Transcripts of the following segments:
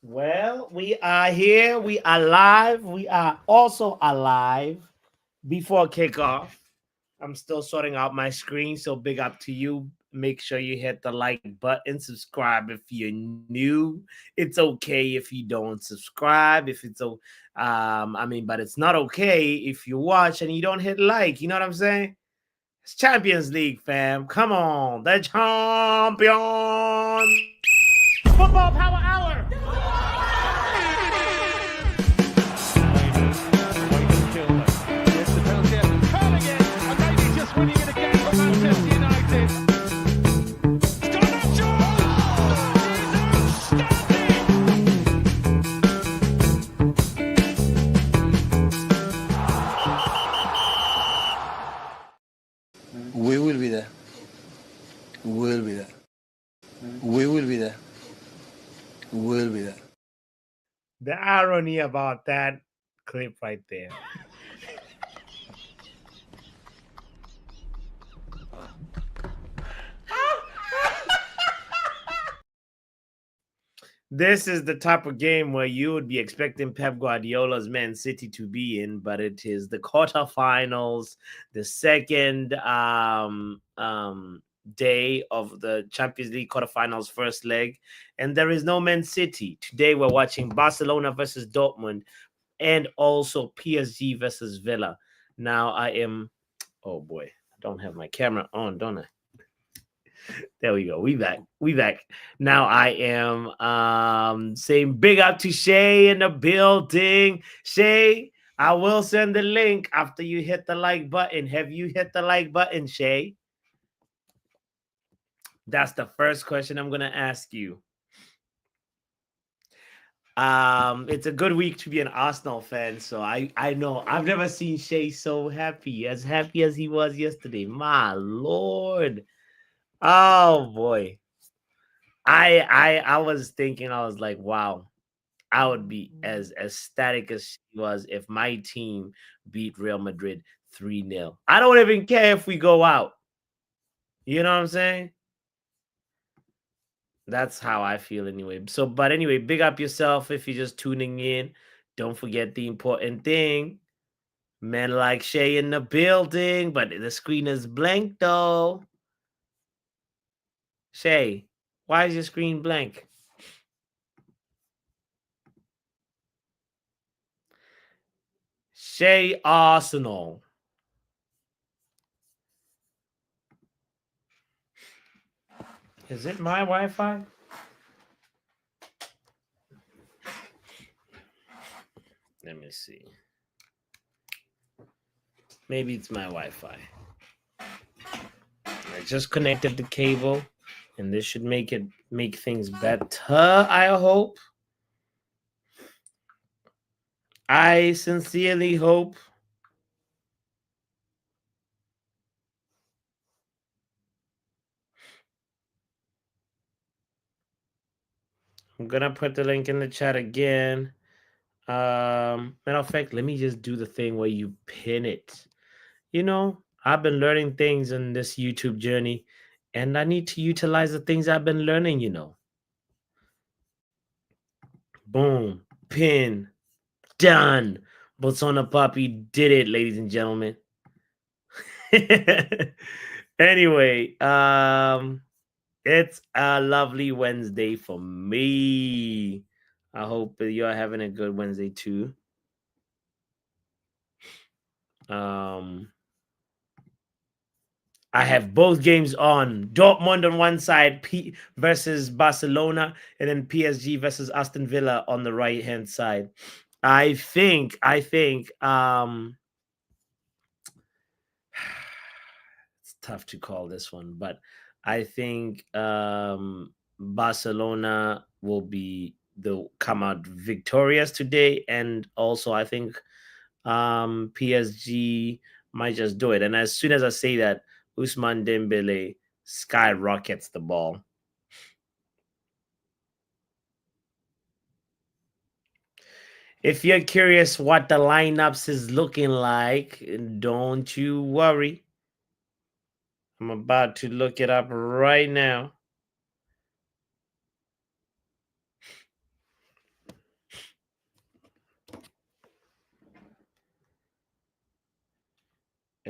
Well, we are here. We are live. We are also alive before kickoff. I'm still sorting out my screen, so big up to you. Make sure you hit the like button, subscribe if you're new. It's okay if you don't subscribe. If it's but it's not okay if you watch and you don't hit like. You know what I'm saying? It's Champions League, fam. Come on, the champion. Football Power Hour. Winning it again for Manchester United. We will be there. We will be there. We will be there. We will be there. The irony about that clip right there. This is the type of game where you would be expecting Pep Guardiola's Man City to be in, but it is the quarterfinals, the second day of the Champions League quarterfinals first leg, and there is no Man City. Today we're watching Barcelona versus Dortmund and also PSG versus Villa. Now oh boy, I don't have my camera on, don't I? There we go. We back. We back. Now I am saying big up to Shay in the building. Shay, I will send the link after you hit the like button. Have you hit the like button, Shay? That's the first question I'm gonna ask you. It's a good week to be an Arsenal fan, so I know I've never seen Shay so happy as he was yesterday. My lord. Oh boy. I was thinking, I was like, wow, I would be as ecstatic as she was if my team beat Real Madrid 3-0. I don't even care if we go out. You know what I'm saying? That's how I feel anyway. So, but anyway, big up yourself if you're just tuning in. Don't forget the important thing. Men like Shay in the building, but the screen is blank though. Shay, why is your screen blank? Shay Arsenal. Is it my Wi-Fi? Let me see. Maybe it's my Wi-Fi. I just connected the cable, and this should make things better, I hope. I sincerely hope. I'm gonna put the link in the chat again. Matter of fact, let me just do the thing where you pin it. You know, I've been learning things in this YouTube journey, and I need to utilize the things I've been learning, you know. Boom, pin, done. Botswana Puppy did it, ladies and gentlemen. Anyway, it's a lovely Wednesday for me. I hope you're having a good Wednesday too. I have both games on. Dortmund on one side, versus Barcelona, and then PSG versus Aston Villa on the right hand side. I think it's tough to call this one, but I think Barcelona will come out victorious today, and also I think PSG might just do it. And as soon as I say that, Ousmane Dembele skyrockets the ball. If you're curious what the lineups is looking like, don't you worry. I'm about to look it up right now.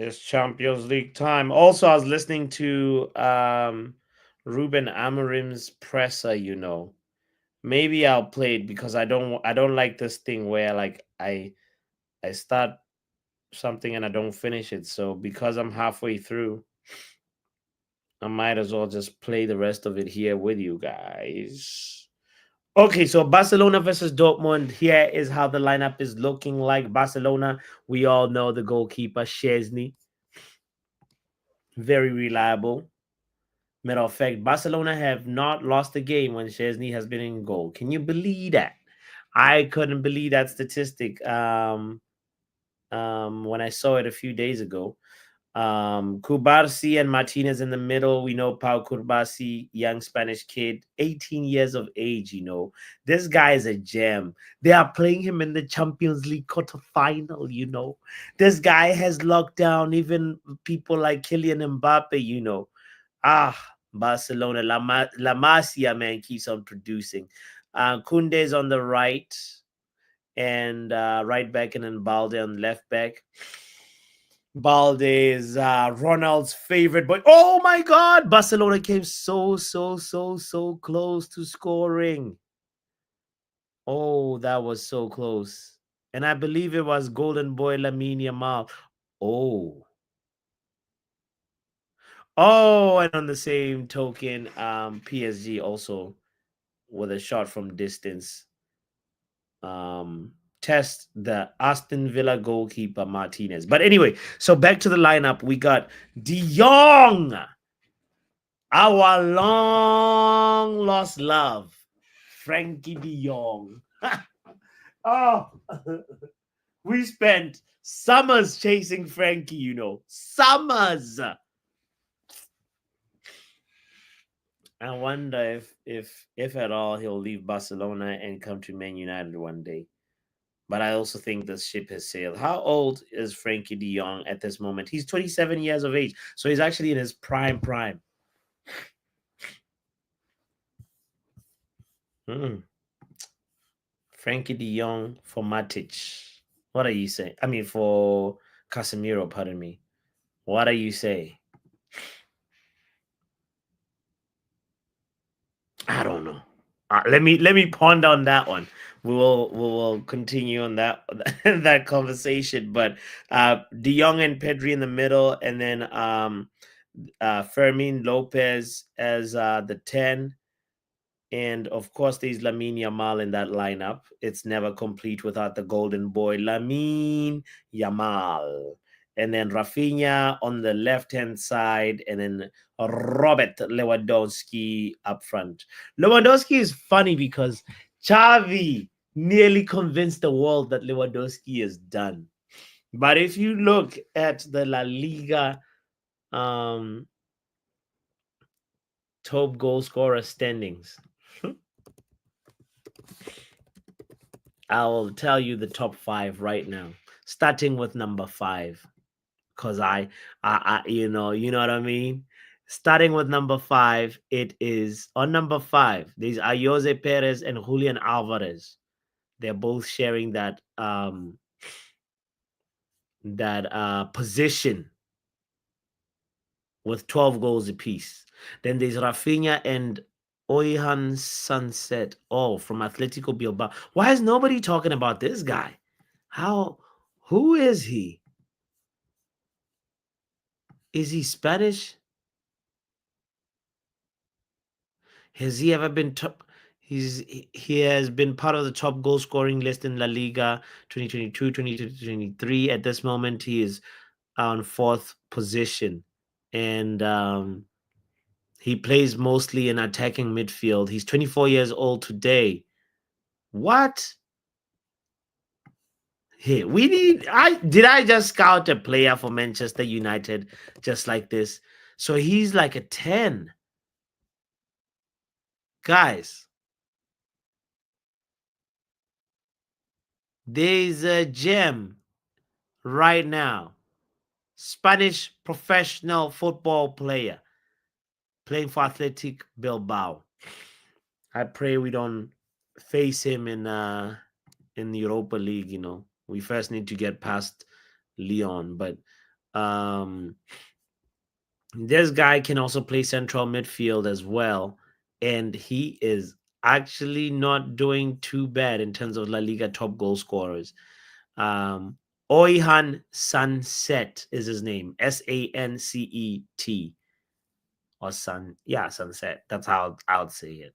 It's Champions League time. Also, I was listening to Ruben Amorim's presser, Maybe I'll play it because I don't like this thing where like I start something and I don't finish it. So because I'm halfway through, I might as well just play the rest of it here with you guys. Okay, so Barcelona versus Dortmund. Here is how the lineup is looking like. Barcelona, we all know the goalkeeper, Chesney. Very reliable. Matter of fact, Barcelona have not lost a game when Chesney has been in goal. Can you believe that? I couldn't believe that statistic when I saw it a few days ago. Kubarsi and Martinez in the middle. We know Pau Kurbasi, young Spanish kid, 18 years of age. This guy is a gem. They are playing him in the Champions League quarterfinal. This guy has locked down even people like Kylian Mbappe. Ah, Barcelona, La Masia, man, keeps on producing. Kunde's on the right, and right back, and then Balde on left back. Balde is Ronald's favorite, but oh my God, Barcelona came so close to scoring. Oh, that was so close. And I believe it was Golden Boy Lamine Yamal. Oh. Oh, and on the same token, PSG also with a shot from distance. Test the Aston Villa goalkeeper Martinez. But anyway, so back to the lineup. We got De Jong, our long lost love, Frankie De Jong. Oh, we spent summers chasing Frankie. Summers. I wonder if at all he'll leave Barcelona and come to Man United one day. But I also think the ship has sailed. How old is Frankie De Jong at this moment? He's 27 years of age, so he's actually in his prime. Hmm. Frankie De Jong for Matic. What are you saying? I mean, for Casemiro, pardon me. What are you saying? I don't know. Let me ponder on that one. We will continue on that that conversation. But De Jong and Pedri in the middle, and then Fermin Lopez as the 10. And of course, there's Lamine Yamal in that lineup. It's never complete without the golden boy, Lamine Yamal. And then Rafinha on the left hand side, and then Robert Lewandowski up front. Lewandowski is funny because Xavi nearly convinced the world that Lewandowski is done. But if you look at the La Liga um, top goal scorer standings, I'll tell you the top 5 right now, starting with number 5, because you know what I mean. Starting with number 5, it is on number 5. These are Jose Perez and Julian Alvarez. They're both sharing that position with 12 goals apiece. Then there's Rafinha and Oihan Sunset, all from Atletico Bilbao. Why is nobody talking about this guy? Who is he? Is he Spanish? Has he ever been top? He has been part of the top goal scoring list in La Liga 2022, 2023. At this moment, he is on 4th position. And he plays mostly in attacking midfield. He's 24 years old today. What? Here, I just scout a player for Manchester United just like this. So he's like a 10. Guys, there's a gem right now. Spanish professional football player playing for Athletic Bilbao. I pray we don't face him in the Europa League. We first need to get past Lyon, but Um, this guy can also play central midfield as well, and he is actually not doing too bad in terms of La Liga top goal scorers. Um, Oihan Sunset is his name, Sancet, or Sun, yeah, Sunset. That's how I would say it.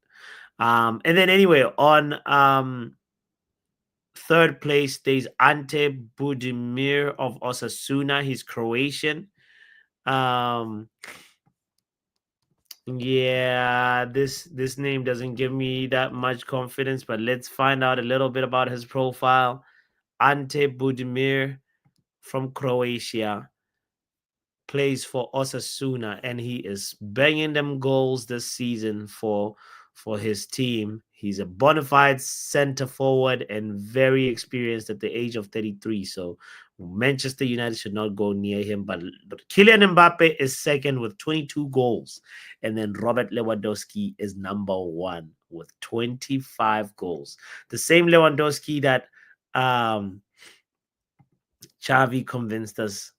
And then anyway, on third place stays Ante Budimir of Osasuna. He's Croatian. Um, yeah, this name doesn't give me that much confidence, but let's find out a little bit about his profile. Ante Budimir from Croatia plays for Osasuna, and he is banging them goals this season for his team. He's a bona fide center forward and very experienced at the age of 33. So Manchester United should not go near him. But Kylian Mbappe is second with 22 goals. And then Robert Lewandowski is number one with 25 goals. The same Lewandowski that um, Xavi convinced us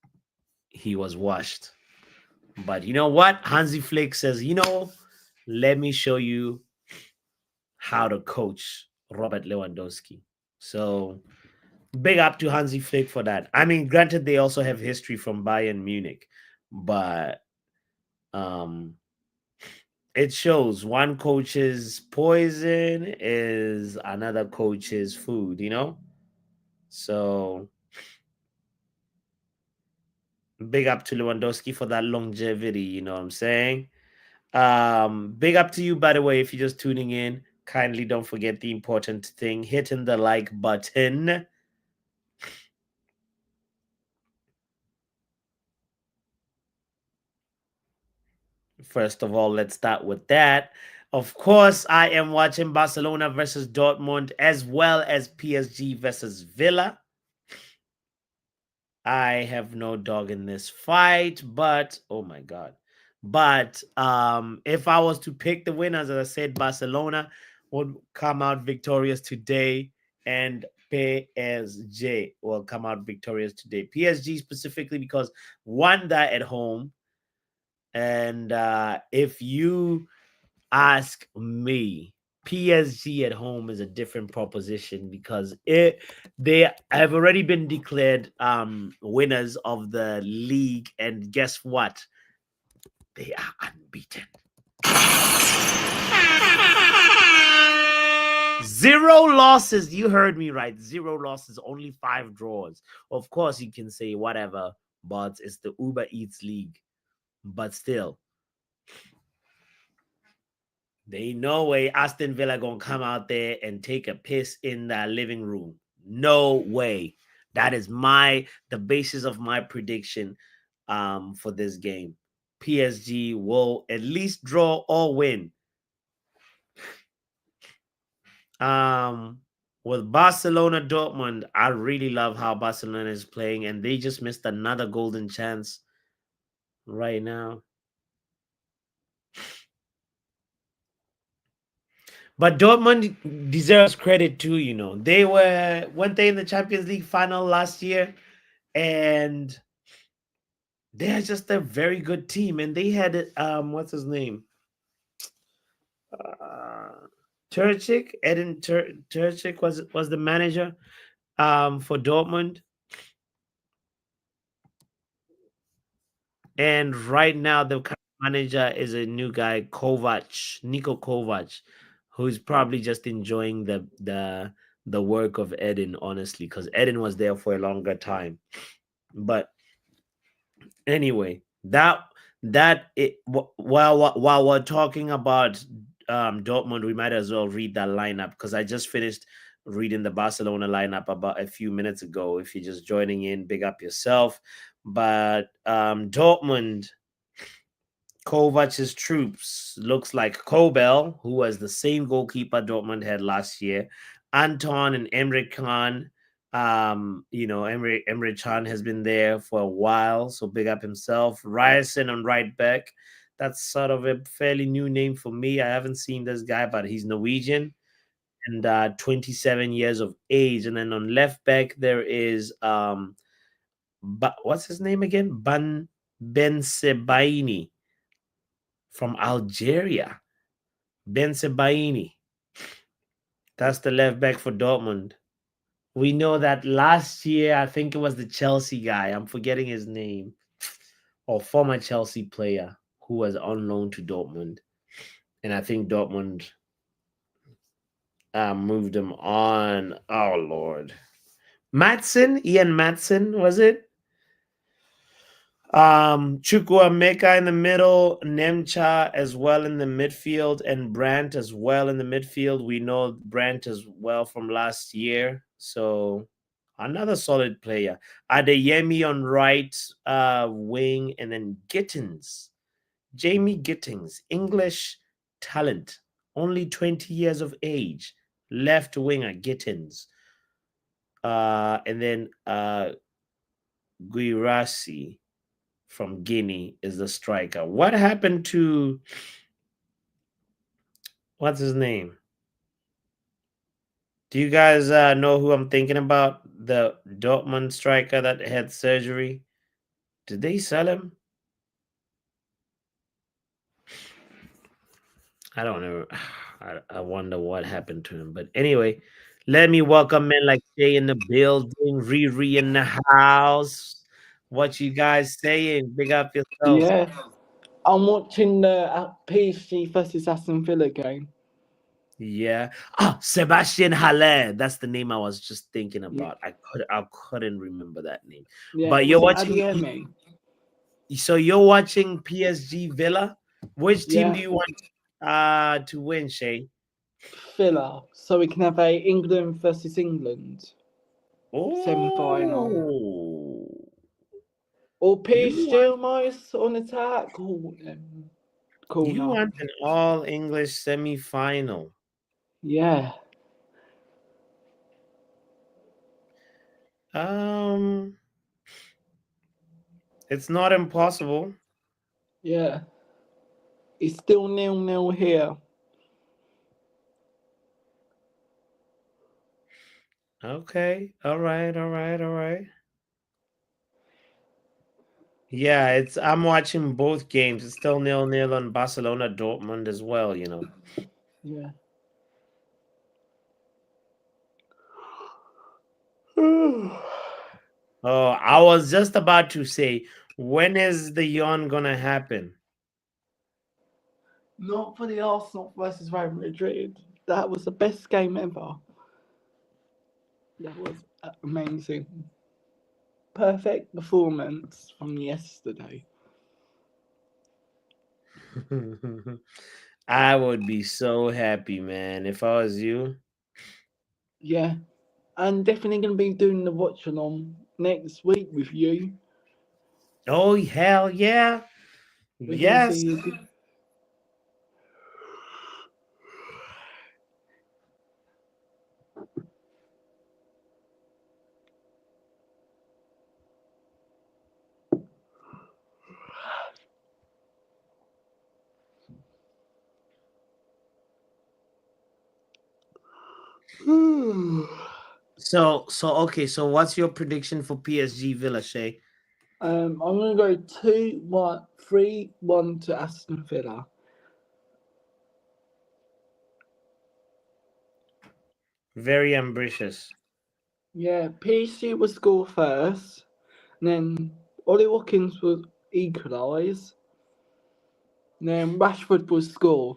he was washed. But you know what? Hansi Flick says, let me show you how to coach Robert Lewandowski. So big up to Hansi Flick for that. I mean, granted, they also have history from Bayern Munich, but um, it shows one coach's poison is another coach's food. So big up to Lewandowski for that longevity, you know what I'm saying? Big up to you, by the way, if you're just tuning in. Kindly don't forget the important thing, hitting the like button. First of all, let's start with that. Of course, I am watching Barcelona versus Dortmund as well as PSG versus Villa. I have no dog in this fight, but oh my god. But if I was to pick the winners, as I said, Barcelona would come out victorious today, and PSG will come out victorious today. PSG specifically because won that at home. And if you ask me, PSG at home is a different proposition because they have already been declared winners of the league, and guess what? They are unbeaten. Zero losses. You heard me right. Zero losses, only 5 draws. Of course, you can say whatever, but it's the Uber Eats league. But still, there ain't no way Aston Villa gonna come out there and take a piss in the living room. No way. That is the basis of my prediction for this game. PSG will at least draw or win. With Barcelona Dortmund, I really love how Barcelona is playing, and they just missed another golden chance right now. But Dortmund deserves credit too, They weren't they in the Champions League final last year, and they are just a very good team. And they had what's his name? Turchik, Edin Turchik was the manager for Dortmund. And right now the current manager is a new guy, Niko Kovac, who's probably just enjoying the work of Edin, honestly, because Edin was there for a longer time. But anyway, while we're talking about Dortmund, we might as well read that lineup because I just finished reading the Barcelona lineup about a few minutes ago. If you're just joining in, big up yourself. But Dortmund, Kovac's troops looks like Kobel, who was the same goalkeeper Dortmund had last year. Anton and Emre Can. Emre Can has been there for a while, so big up himself. Ryerson on right back. That's sort of a fairly new name for me. I haven't seen this guy, but he's Norwegian and 27 years of age. And then on left back, there is But what's his name again? Ben Sebaini from Algeria. Ben Sebaini. That's the left back for Dortmund. We know that last year, I think it was the Chelsea guy. I'm forgetting his name, or former Chelsea player who was on loan to Dortmund, and I think Dortmund moved him on. Oh Lord, Ian Matson was it? Chukwuemeka in the middle, Nemcha as well in the midfield, and Brandt as well in the midfield. We know Brandt as well from last year, so another solid player. Adeyemi on right wing, and then Jamie Gittins, English talent, only 20 years of age, left winger Gittins, and then Guirassi from Guinea is the striker. What happened to what's his name? Do you guys know who I'm thinking about? The Dortmund striker that had surgery. Did they sell him? I don't know. I wonder what happened to him. But anyway, let me welcome men like Jay in the building, Riri in the house. What you guys saying? Big up yourselves. Yeah, I'm watching the PSG versus Aston Villa game. Yeah. Ah, Sebastian Haller. That's the name I was just thinking Yeah, about. I couldn't remember that name. yeah. But you're Was it watching Adeyemi? so you're watching PSG Villa. Which team do Yeah, you want to win, Shay? Villa. So we can have a England versus England semi-final. Oh, Or you PSG want almost on attack. you Corner. want an all English semi-final. Yeah, Um, it's not impossible. yeah. It's still 0-0 here. Okay. All right, all right, all right. Yeah, it's I'm watching both games. It's still 0-0 on Barcelona Dortmund as well, you know. Yeah. Oh, I was just about to say, when is the yawn gonna happen? Not for the Arsenal versus Real Madrid. That was the best game ever. That was amazing. Perfect performance from yesterday. I would be so happy, man, if I was you. Yeah. I'm definitely going to be doing the watch along next week with you. Oh, hell yeah. We're going to Yes. see you. So okay, so what's your prediction for PSG Villa, Shay? I'm going to go 2-1, 3-1 to Aston Villa. Very ambitious. Yeah, PSG will score first. And then Ollie Watkins will equalise. And then Rashford will score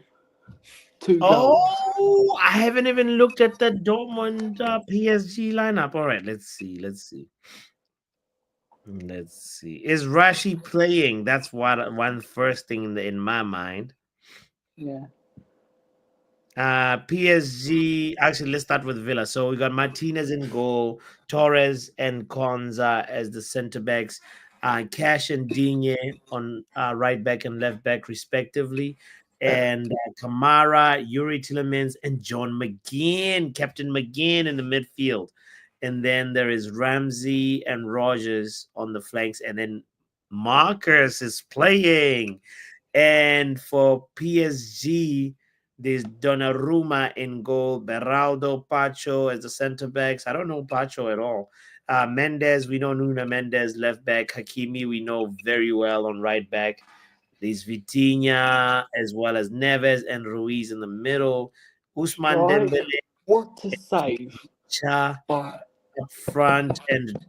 2 goals. Oh, I haven't even looked at the Dortmund PSG lineup. All right, let's see. Let's see. Let's see. Is Rashi playing? That's what one first thing in my mind. Yeah. PSG. Actually, let's start with Villa. So we got Martinez in goal, Torres and Konza as the center backs, Cash and Digne on right back and left back respectively, and Kamara, Yuri Tillemans, and John McGinn, Captain McGinn in the midfield. And then there is Ramsey and Rogers on the flanks, and then Marcus is playing. And for PSG, There's Donnarumma in goal, Beraldo, Pacho as the center backs. I don't know Pacho at all. Mendes, we know Nuno Mendes, left back. Hakimi, we know very well on right back. There's Vitinha as well as Neves and Ruiz in the middle. Usman Right? Dembele, What to save? Cha But up front, and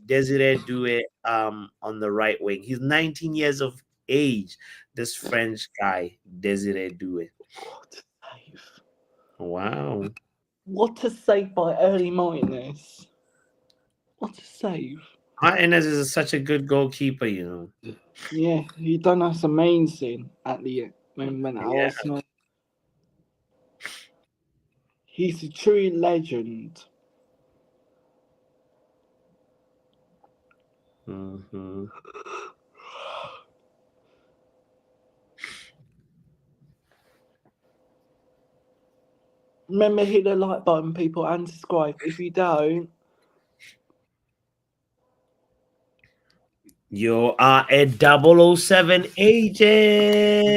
Desire Due on the right wing. He's 19 years of age. This French guy, Desire Due. what to save? Wow. What to save by early Martinez? What to save? Martinez is such a good goalkeeper, you know. Yeah, he done us amazing at the when went at Yeah. Arsenal. He's a true legend. Hmm. Remember, hit the like button, people, and subscribe. If you don't, You are a 007 agent.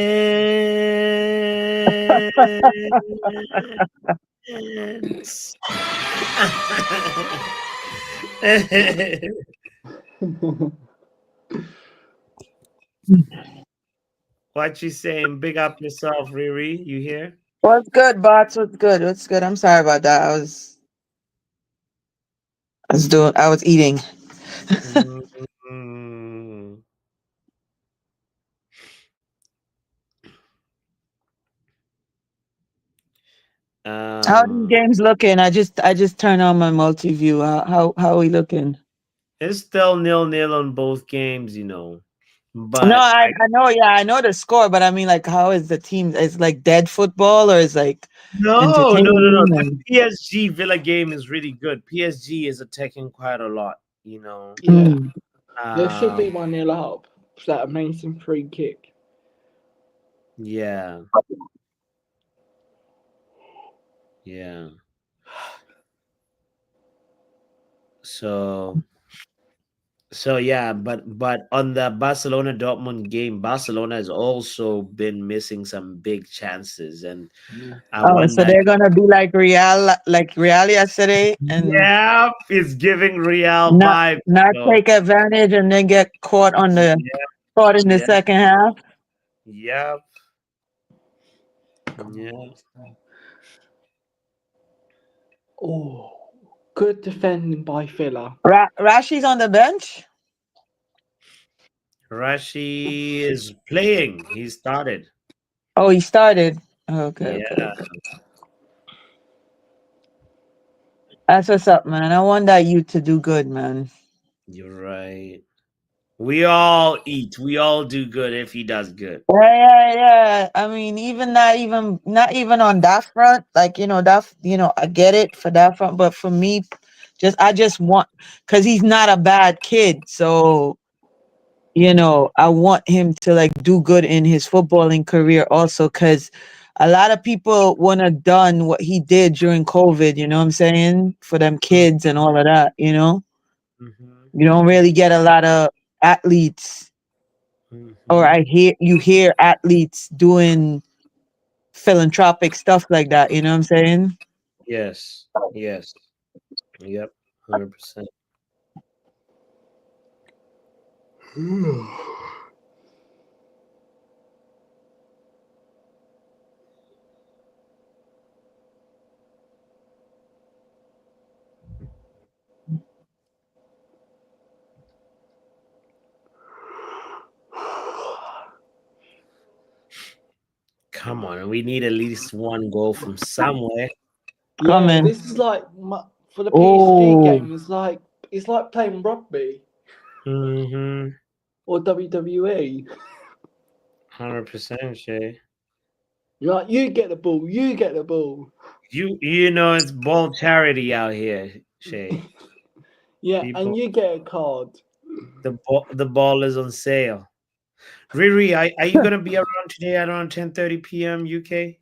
What you saying? Big up yourself, Riri. You here? What's good, bots? What's good? What's good? I'm sorry about that. I was eating. Mm. How are these Um, games looking? I just turned on my multi view. How are we looking? it's still 0-0 on both games, you know. No, But I know, yeah, I know the score, but I mean, like, how is the team? Is like dead football or is like no. entertaining? The And, PSG Villa game is really good. PSG is attacking quite a lot, you know. yeah, mm. there should Um, be 1-0 up. That amazing free kick. yeah, yeah. So yeah, but on the Barcelona Dortmund game, Barcelona has also been missing some big chances, and Yeah. I Oh, so wonder. they're gonna be like Real yesterday, and Yeah, it's giving Real not vibes. not So take advantage and then get yeah, caught in the yeah, second half. yeah, Come yeah. on. Oh, good defending by Villa. Rashi's on the bench. Rashi is playing. He started. Oh, he started. Okay, okay, Yeah, okay. That's what's up, man. I want that youth to do good, man. you're right. We all eat. We all do good if he does good. Yeah, yeah, yeah. I mean, not even on that front. Like, I get it for that front, but for me, I just want, because he's not a bad kid. So, I want him to like do good in his footballing career also, because a lot of people wouldn't have done what he did during COVID, you know what I'm saying? For them kids and all of that, you know? Mm-hmm, You don't really get a lot of athletes, or mm-hmm. you hear athletes doing philanthropic stuff like that, you know what I'm saying? Yes, yes, yep, 100%. Come on, we need at least one goal from somewhere. Yeah, Coming. this is like for the PSG Oh, game. It's like playing rugby Mm-hmm. or WWE. 100%, Shay. You're like, you get the ball, you get the ball. You know it's ball charity out here, Shay. Yeah, and People, you get a card. the ball is on sale. Riri, are you gonna be around today at around 10:30 p.m. UK?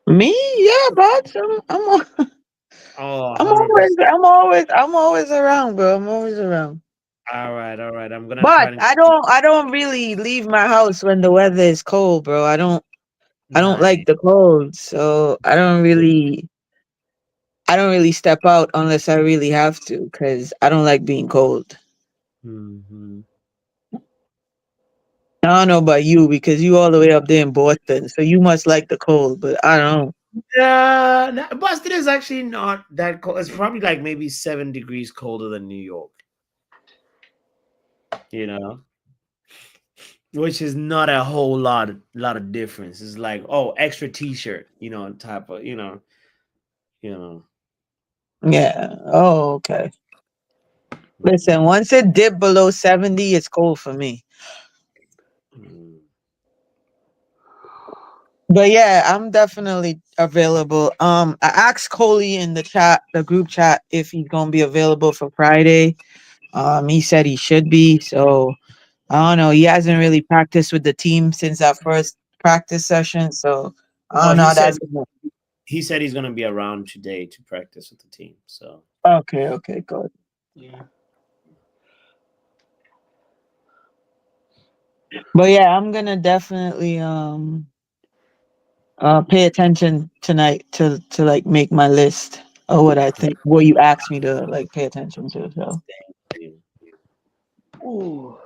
me? Yeah, but Oh, I'm 100%. always around, bro. I'm always around. All right. I'm gonna try But to I don't really leave my house when the weather is cold, bro. I don't like nice. the cold, so I don't really step out unless I really have to because I don't like being cold. Hmm. I don't know about you because you all the way up there in Boston, so you must like the cold, but I don't. Boston is actually not that cold. It's probably like maybe 7 degrees colder than New York. You know, which is not a whole lot of difference. It's like, oh, extra T-shirt. Type of you know. Yeah. Oh, okay. Listen, once it dipped below 70, it's cold for me. Mm. But yeah, I'm definitely available. I asked Coley in the chat, the group chat, if he's gonna be available for Friday. He said he should be. So I don't know. He hasn't really practiced with the team since that first practice session. So I Oh, don't know how that's gonna. he said he's gonna be around today to practice with the team. So Okay, okay, good. Yeah. But yeah, I'm gonna definitely pay attention tonight to like make my list of what I think what you asked me to like pay attention to. So Ooh.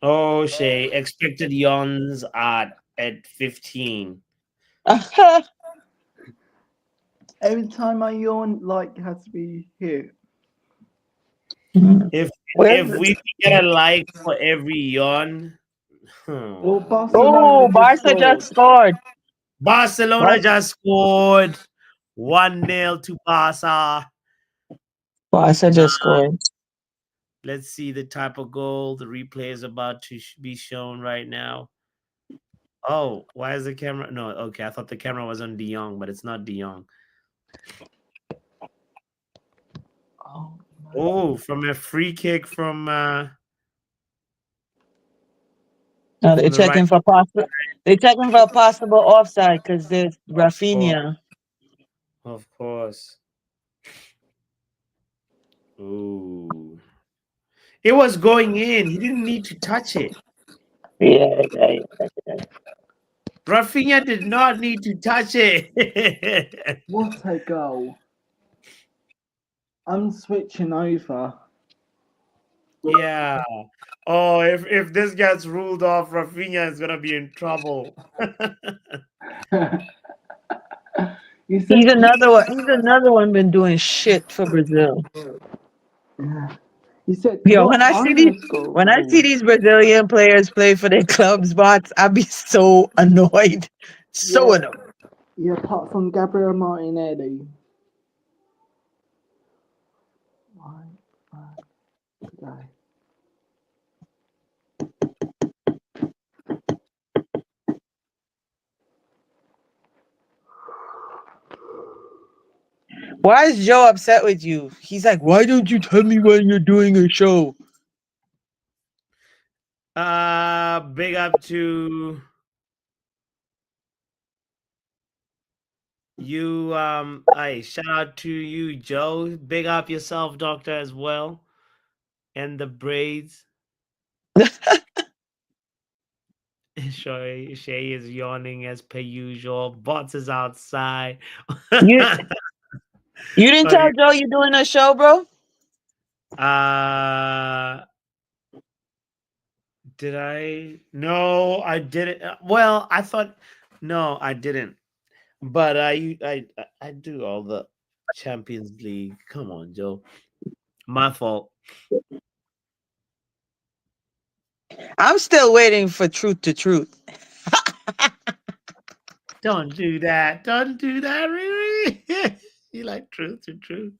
oh, Shay, expected yawns at 15. Every time I yawn, like has to be here. If Where's if we could get a like for every yawn, Well, hmm. Barcelona oh, just Barca just scored. scored. Barcelona What? just scored 1-0 to Barca. Barca Now, just scored. let's see the type of goal. The replay is about to be shown right now. Oh, why is the camera? No, okay. I thought the camera was on De Jong, but it's not De Jong. Oh, Oh, from a free kick No, they're from the right. checking for possible. They're checking for a possible offside because there's Oh, Rafinha. of course. Ooh. It was going in. He didn't need to touch it. Yeah, yeah, yeah. Rafinha did not need to touch it. what a goal! I'm switching over. Yeah. Oh, if this gets ruled off, Rafinha is gonna be in trouble. you He's said another one. He's another one been doing shit for Brazil. yeah. You said Yo, what? I'm gonna score a when I see goal. these Brazilian players play for their club spots, I be so annoyed. So Yeah, annoyed. yeah. Apart from Gabriel Martinelli. Why? Today. Why is Joe upset with you? He's like, why don't you tell me when you're doing a show? Big up to you. I shout out to you, Joe. Big up yourself, Doctor, as well. And the braids. Shay is yawning as per usual. Bots is outside. You you didn't Okay. tell Joe you're doing a show, bro? Uh, did I? No, I didn't. Well, I thought. No, I didn't. But I do all the Champions League. Come on, Joe. My fault. I'm still waiting for truth to truth. Don't do that. Don't do that, Riri. You like truth to truth.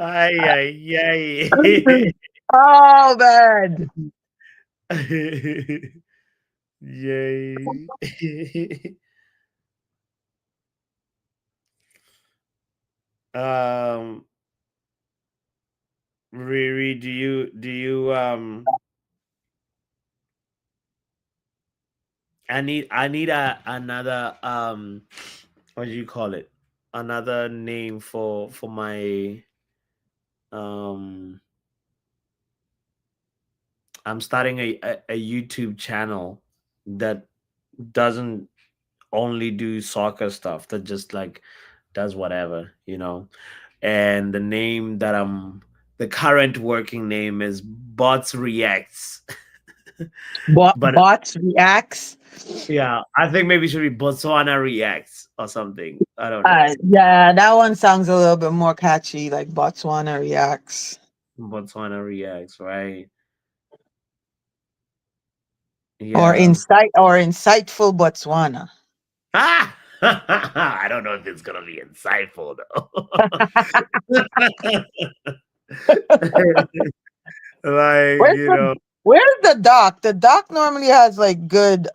Ay, ay, ay. Oh man. Yay. um, Riri, do you I need a another what do you call it? another name for my um I'm starting a YouTube channel that doesn't only do soccer stuff, that just like does whatever, And the current working name is Bots Reacts. But Bots reacts. yeah, I think maybe it should be Botswana Reacts or something. I don't know. Yeah, that one sounds a little bit more catchy, like Botswana reacts. Botswana Reacts, right? Or Yeah. insightful Botswana. Ah! I don't know if it's gonna be insightful though. Like, Where's the Where's the doc? The doc normally has like good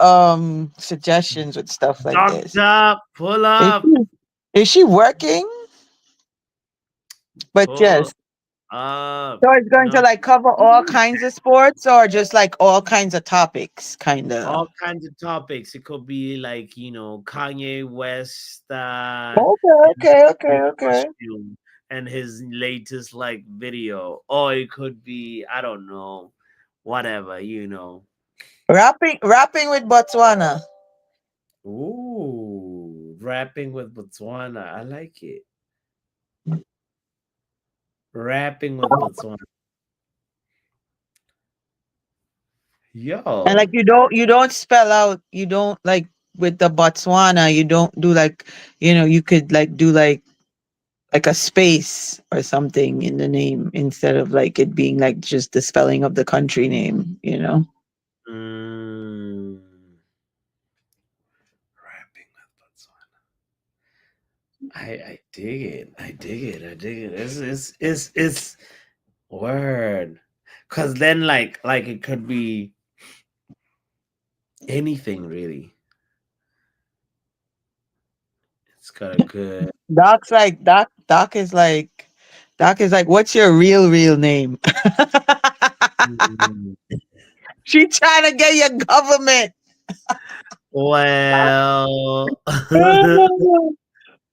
suggestions with stuff like this. doctor, pull Is up, she, is she working? But pull yes. up. So it's going No, to like cover all kinds of sports or just like all kinds of topics, kind of. all kinds of topics. It could be like, Kanye West, Okay, and his okay, okay, new okay. costume and his latest like video. Or it could be, I don't know, whatever. Rapping with Botswana. Ooh, rapping with Botswana. I like it. Rapping with Botswana. And like Yo. you don't spell out, you don't like with the Botswana, you don't do like, you could like do like a space or something in the name instead of like it being like just the spelling of the country name. Mm, rapping with Botswana. I dig it. I dig it. I dig it. It's word. Cause then like it could be anything really. It's got a good Doc is like, what's your real name? mm, She trying to get your government. well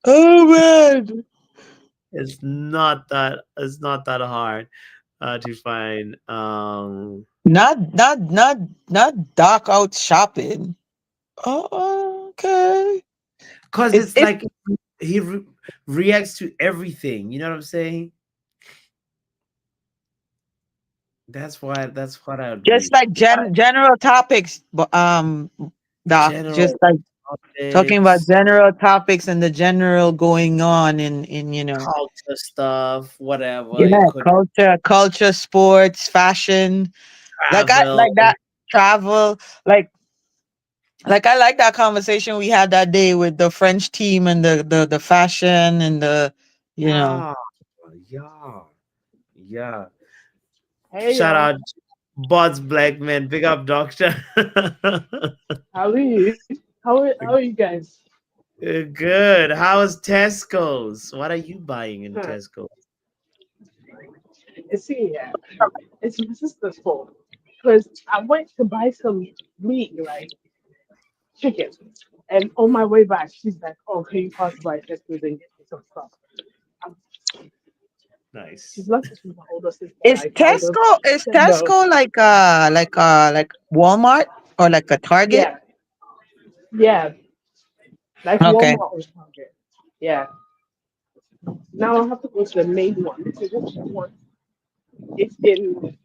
Oh man. it's not that hard to find Not Doc out shopping. Oh, okay. cause It's it's it's like he reacts to everything. You know what I'm saying? That's what I would just be. like general topics, but Doc, just General like talking about topics, general topics and the general going on in. culture stuff, whatever. Yeah, It could culture, sports, fashion, like I travel. like that travel, like I like that conversation we had that day with the French team and the fashion and the. Yeah, yeah, yeah. Hey Shout y'all, out Buds Black Man. Big up Doctor. how are you? How are you guys? Good. How's Tesco's? What are you buying in Huh. Tesco? You see, yeah, it's my sister's fault because I went to buy some meat, right, chicken, and on my way back, she's like, "Oh, can you pass by Tesco's and get me some stuff?" Um, she's Nice. lucky she's my older sister. Is Like I would have Tesco is said no. Tesco like Walmart or like a Target? Yeah, yeah, like Okay. Walmart or Target. Yeah. Now I have to go to the main one. This is which one? It's in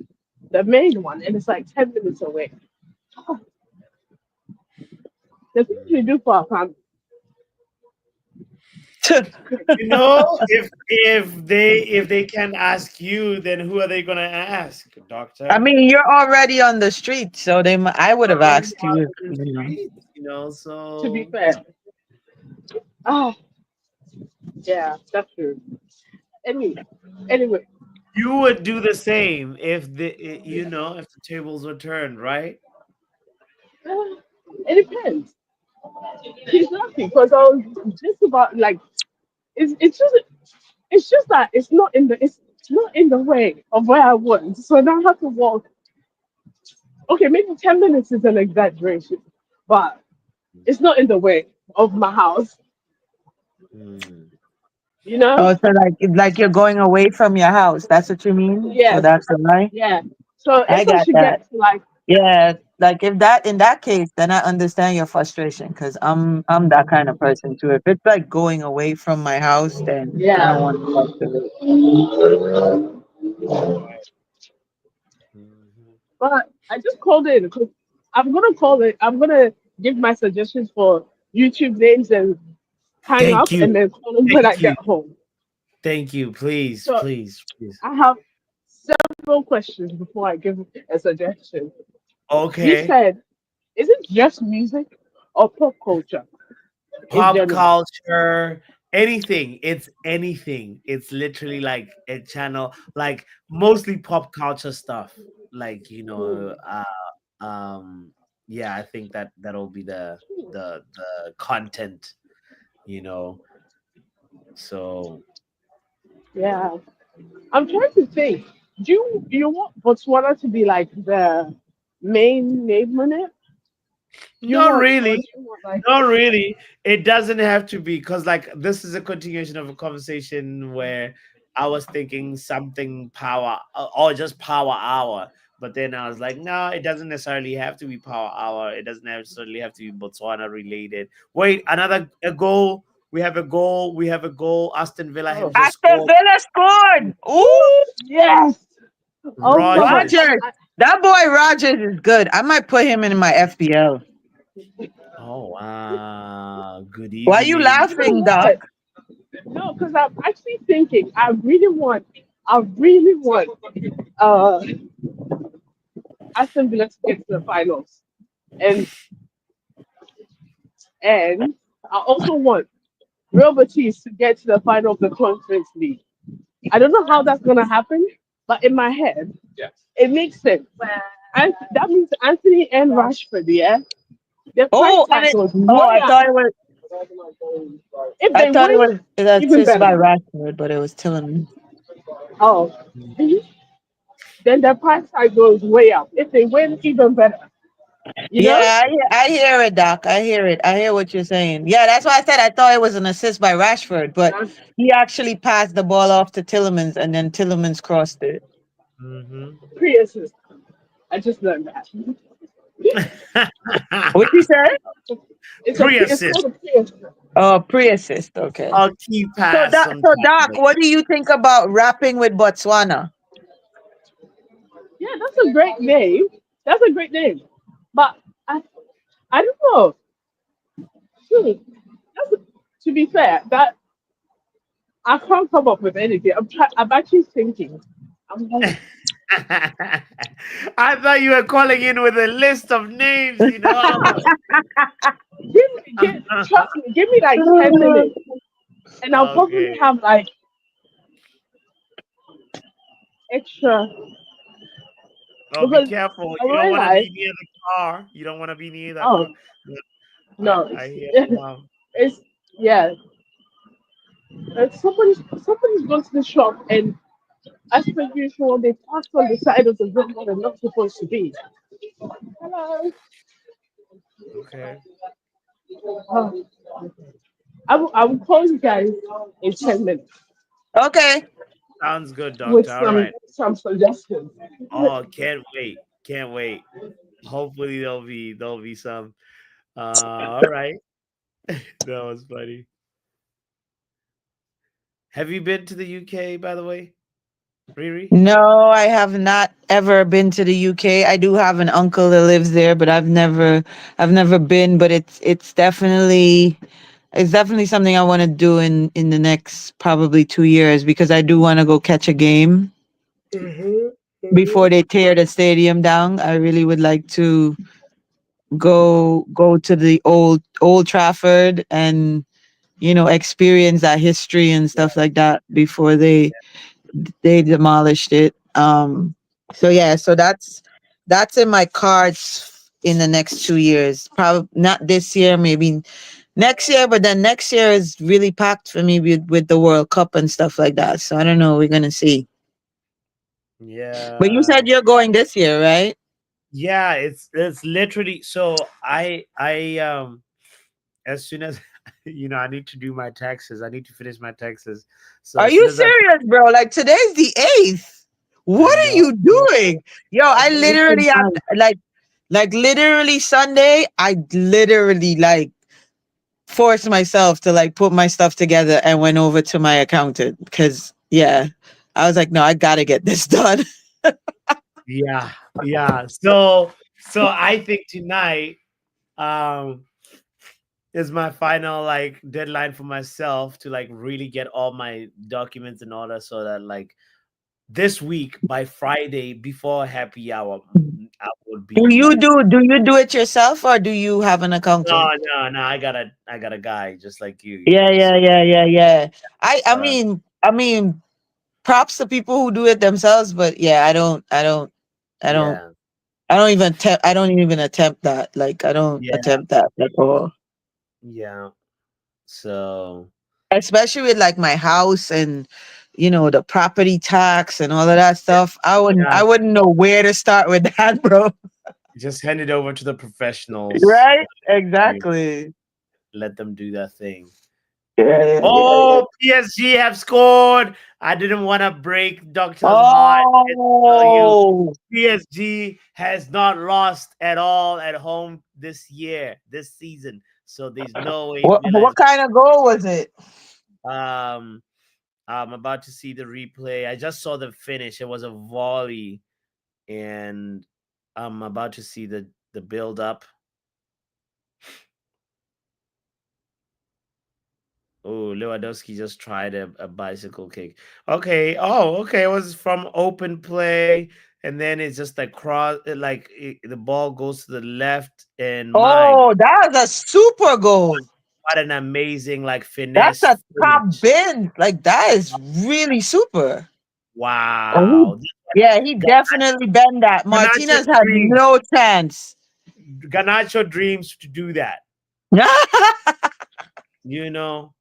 the main one, and it's like 10 minutes away. The things we Mm. do for our family, it's crazy. If they can ask you, then who are they gonna ask, I Doctor? mean, you're already on the street, so I would have I'm asked on you. the streets, To be so fair, ah, yeah, that's true. Anyway, you would do the same if the tables were turned, right? ah, it depends. He's lucky because I was just about like it's just that it's not in the way of where I was. So now I have to walk. Okay, maybe 10 minutes is an exaggeration, but it's not in the way of my house. Mm. You know? Oh, so like you're going away from your house. That's what you mean? So Yes, that's why. yeah. So I if I got should that. get to like, Yeah, like if that in that case, then I understand your frustration because I'm that kind of person too. If it's like going away from my house, then I don't yeah. want to talk to it. Mhm. But I just called in because I'm gonna call it. I'm gonna give my suggestions for YouTube names and hang Thank up you. and then call them when I Thank you. get home. Thank you. Please, So please, please. I have several questions before I give a suggestion. You Okay. said, is it just music or pop culture in Pop general? culture, anything. It's anything. It's literally like a channel, like mostly pop culture stuff. Like, um, yeah, I think that that'll be the content, you know. So Yeah, I'm trying to think. Do you want Botswana to be like the main name on it? Do you not want, or really. do you want like, Not really. It doesn't have to be because, like, this is a continuation of a conversation where I was thinking something power or just power hour, but then I was like, no, it doesn't necessarily have to be power hour. It doesn't necessarily have to be Botswana related. Wait, another a goal. We have a goal. We have a goal. Aston Villa have oh, just Aston scored. Villa scored. Ooh, yes, oh my god, Rogers. Rogers. That boy Rogers is good. I might put him in my FPL. Oh wow! Good Why you evening. you know laughing, Doc? what? No, because I'm actually thinking. I really want uh Aston Villa to get to the finals, and and I also want Real Betis to get to the final of the Conference League. I don't know how that's gonna happen, but in my head, it makes sense. And that means Anthony and Rashford, yeah, their price Oh, and tag it. goes Oh, way up. If I they thought it win, was an even assist by better. Rashford, but it was Tillman. Oh, then their price tag goes way up. If they win, even better. You know? Yeah, I hear it, Doc. I hear it. I hear what you're saying. Yeah, that's why I said I thought it was an assist by Rashford, but That's he actually passed the ball off to Tillemans, and then Tillemans crossed it. Mm-hmm. pre-assist. I just learned that. What you say? It's Pre-assist called a pre-assist. Oh, pre-assist. Okay. or key pass So sometimes. Doc, what do you think about rapping with Botswana? Yeah, that's a great name. That's a great name. But I, I don't know. Hmm, to be fair, that I can't come up with anything. I'm actually thinking. I'm like, I thought you were calling in with a list of names, you know. trust me, give me like 10 minutes, and I'll Okay. probably have like extra Oh, be because careful. I You don't want to be realized, near the car. You don't want to be near that oh car. But no, I hear it's yeah. Somebody's gone to the shop and as per usual, they parked on the side of the road where they're not supposed to be. Hello. Okay. Oh, I will call you guys in 10 minutes Okay. Sounds good, with doctor. All some right. some suggestions. Oh, can't wait. Can't wait. Hopefully there'll be some. All right. That was funny. Have you been to the UK, by the way, Riri? No, I have not ever been to the UK. I do have an uncle that lives there, but I've never been, but it's definitely something I want to do in the next probably 2 years because I do want to go catch a game Hmm. before Hmm. they tear the stadium down. I really would like to go to the old Trafford and experience that history and stuff like that before they demolished it. So yeah, so that's in my cards in the next 2 years. Probably not this year, maybe next year, but then next year is really packed for me with the World Cup and stuff like that. So I don't know. We're gonna see. But you Yeah. said you're going this year, right? Yeah, it's literally so I as soon as I need to do my taxes. I need to finish my taxes. So Are as soon you as I, serious, bro? Like today's the 8th. I What are know, you doing? Yo, I It's literally in have time. like literally Sunday, I literally like forced myself to like put my stuff together and went over to my accountant because yeah, I was like, no, I gotta get this done. yeah, yeah. So I think tonight um is my final like deadline for myself to like really get all my documents in order so that like this week by Friday before happy hour, I would Do be you like, do it yourself or do you have an accountant? no, I got a guy just like Yeah, so yeah. I uh, mean, props to people who do it themselves, but yeah, I don't, yeah, I don't even attempt that. Like, I don't yeah, attempt that at all. yeah. So Especially with like my house and the property tax and all of that stuff. yeah, I wouldn't know where to start with that, bro. just hand it over to the professionals. Right? You Exactly. let them do that thing. Yeah. Oh, PSG have scored. I didn't want to break Doctor's heart and tell you Oh, PSG has not lost at all at home this year, this season. So there's no way Villa what is. kind of goal was it? Um, I'm about to see the replay. I just saw the finish. It was a volley, and I'm about to see the build up. Oh, Lewandowski just tried a bicycle kick. Okay. Oh, okay. It was from open play, and then it's just like the ball goes to the left, and my Oh, that was a super goal. what an amazing like That's finesse a top finish! bin. Like that is really super. Oh, Wow. yeah, he definitely been that. Ganacho Martinez had dreams. no chance. Ganacho dreams to do that. You know,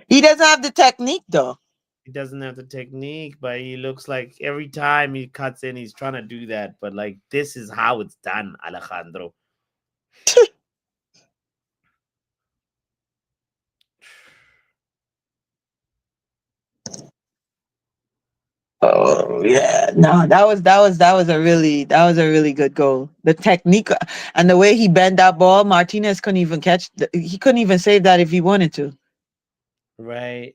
He doesn't have the technique though. he doesn't have the technique, but he looks like every time he cuts in, he's trying to do that. But like this is how it's done, Alejandro. Oh yeah, no, that was a really good goal. The technique and the way he bent that ball, Martinez couldn't even he couldn't even save that if he wanted to. Right.